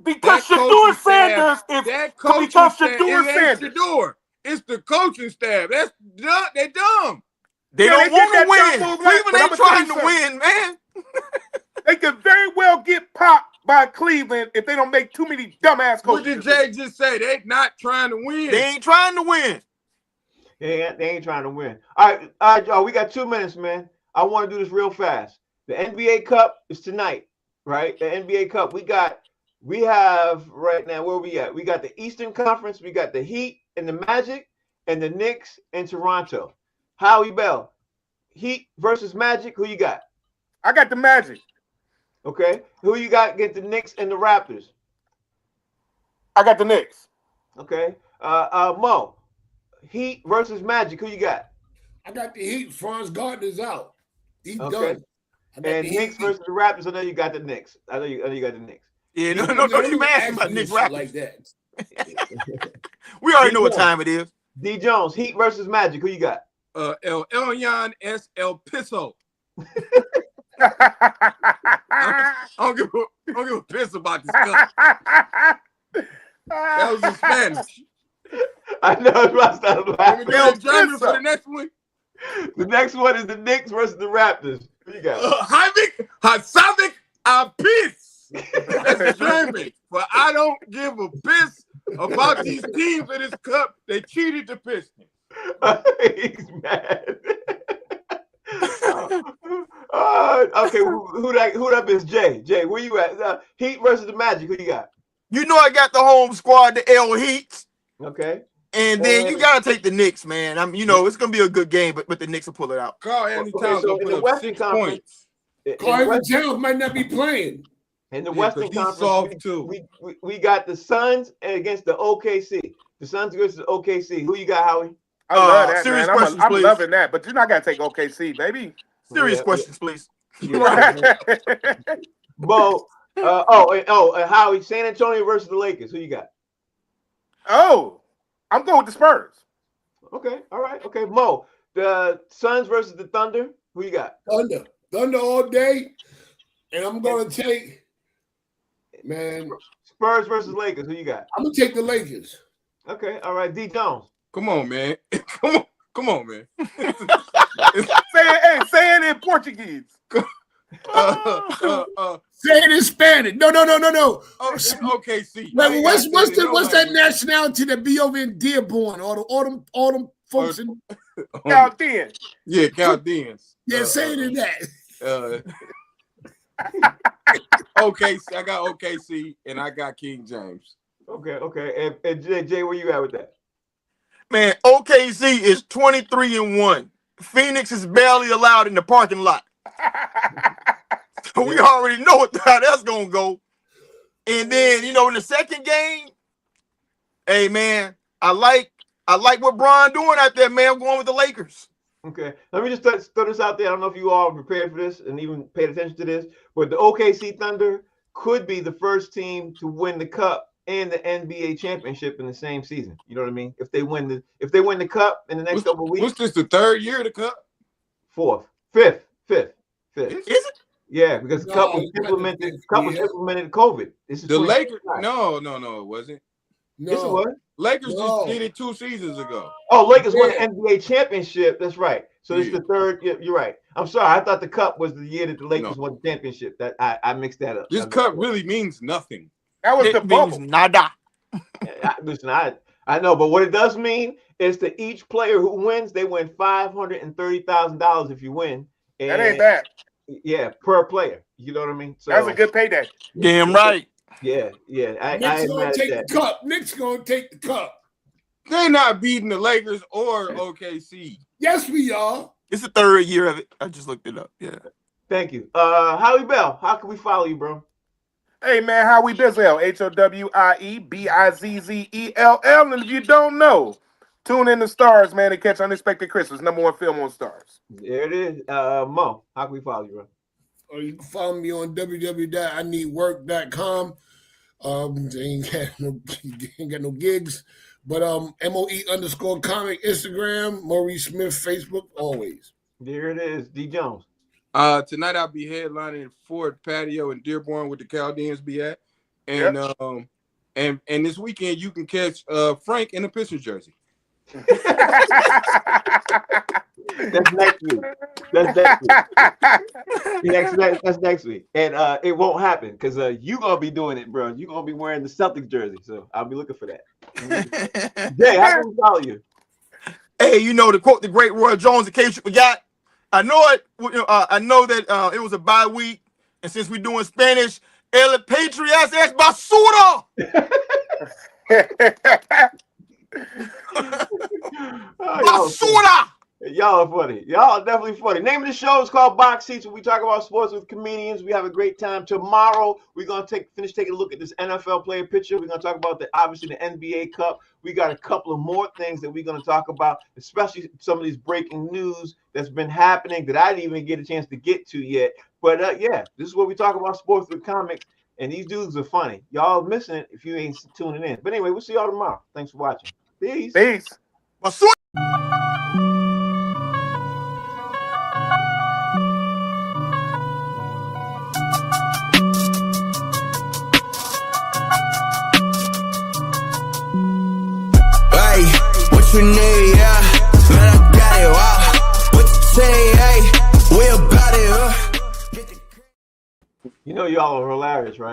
Because Shador Sanders is that coaching staff. Shador. It's the coaching staff. That's dumb. They're dumb. They don't want to win. Cleveland ain't trying to win, man. They could very well get popped by Cleveland if they don't make too many dumbass coaches. What did Jay just say? They not trying to win. They ain't trying to win. They ain't trying to win. All right, y'all. We got 2 minutes, man. I want to do this real fast. The NBA Cup is tonight, right? The NBA Cup. We have right now, where we at? We got the Eastern Conference. We got the Heat and the Magic and the Knicks and Toronto. Howie Bell, Heat versus Magic. Who you got? I got the Magic. Okay. Who you got against the Knicks and the Raptors? I got the Knicks. Okay. Mo, Heat versus Magic. Who you got? I got the Heat. Franz Gardner's out. He's done. And Knicks versus the Raptors. I know you got the Knicks. I know you got the Knicks. Yeah, no, don't you ask about Knicks Raptors like that. We already know what time it is. D Jones, Heat versus Magic. Who you got? El Elyon S. El Piso. I don't give a piss about this stuff. That was in Spanish. I know. I started laughing. German for the next one. The next one is the Knicks versus the Raptors. Who you got? Havik Hasavik Apis. That's German. But I don't give a piss about these teams in this cup. They cheated the Pistons. He's mad. Okay, who that is? Jay, where you at? Heat versus the Magic. Who you got? You know I got the home squad, the L Heats. Okay. And then you gotta take the Knicks, man. It's gonna be a good game, but the Knicks will pull it out. Carl Anthony Towns gonna put up 6 points. Carl Anthony Towns might not be playing. In the Western Conference, we got the Suns against the OKC. The Suns versus the OKC. Who you got, Howie? I love that, serious man. questions, I'm please. loving that. But you're not gonna take OKC, baby. Serious questions, please. Bo, Howie, San Antonio versus the Lakers. Who you got? I'm going with the Spurs. Okay, all right. Okay, Mo, the Suns versus the Thunder. Who you got? Thunder all day. And I'm going to take, man. Spurs versus Lakers. Who you got? I'm going to take the Lakers. Okay, all right. D Jones. Come on, man. Come on, man. Say it in Portuguese. Say it in Spanish. No. Oh, it's OKC. Wait, what's that nationality that be over in Dearborn? All them folks in Chaldeans. Yeah, Chaldeans. Yeah, say it in that. OKC. I got OKC and I got King James. Okay. And Jay, where you at with that? Man, OKC is 23-1. Phoenix is barely allowed in the parking lot. So we already know how that's gonna go. And then in the second game, hey man, I like I like what Bron doing out there, man. I'm going with the Lakers. Okay, let me just throw this out there. I don't know if you all are prepared for this and even paid attention to this, but the OKC Thunder could be the first team to win the Cup and the NBA championship in the same season. You know what I mean? If they win the Cup in the next couple of weeks. What's this, the third year of the Cup? Fifth. Is it? Yeah, because the Cup was implemented. Cup was implemented COVID. This is The 20. Lakers? No, it wasn't. Yes, it was. Lakers just did it 2 seasons ago. Oh, Lakers won the NBA championship. That's right. So it's the third. You're right. I'm sorry. I thought the Cup was the year that the Lakers won the championship. That I mixed that up. This Cup really means nothing. That was It the bubble. means nada. Listen, I know, but what it does mean is that each player who wins, they win $530,000 if you win. And That ain't bad. Yeah, per player. You know what I mean? So That's a good payday. Damn right. Yeah. I Knicks ain't gonna mad take at the that. cup. Knicks gonna take the cup. They're not beating the Lakers or OKC. Yes, we are. It's the third year of it. I just looked it up. Yeah. Thank you. Howie Bell, how can we follow you, bro? Hey, man, Howie Bizzell, HOWIEBIZZELL. And if you don't know, tune in to Stars, man, to catch Unexpected Christmas, #1 film on Stars. There it is. Mo, how can we follow you, bro? You can follow me on www.ineedwork.com. Ain't got no gigs. But MOE_comic Instagram, Maurice Smith Facebook, always. There it is. D Jones. Tonight I'll be headlining Ford Patio in Dearborn with the Chaldeans be at. And and this weekend you can catch Frank in a Pistons jersey. That's next week. That's next week. And it won't happen because you're gonna be doing it, bro. You're gonna be wearing the Celtics jersey. So I'll be looking for that. Jay, how can we follow you? Hey, to quote the great Roy Jones, in case you forgot, I know it. I know that it was a bye week, and since we're doing Spanish, El Patriots es basura. Basura. Y'all are funny. Y'all are definitely funny. Name of the show is called Box Seats, where we talk about sports with comedians. We have a great time. Tomorrow, we're going to finish taking a look at this NFL player picture. We're going to talk about obviously the NBA Cup. We got a couple of more things that we're going to talk about, especially some of these breaking news that's been happening that I didn't even get a chance to get to yet. But yeah, this is where we talk about sports with comics, and these dudes are funny. Y'all missing it if you ain't tuning in. But anyway, we'll see y'all tomorrow. Thanks for watching. Peace. Basura. Hey, what you need, yeah? Man, I got it, wow. What you say, hey? We about it, You know y'all are hilarious, right?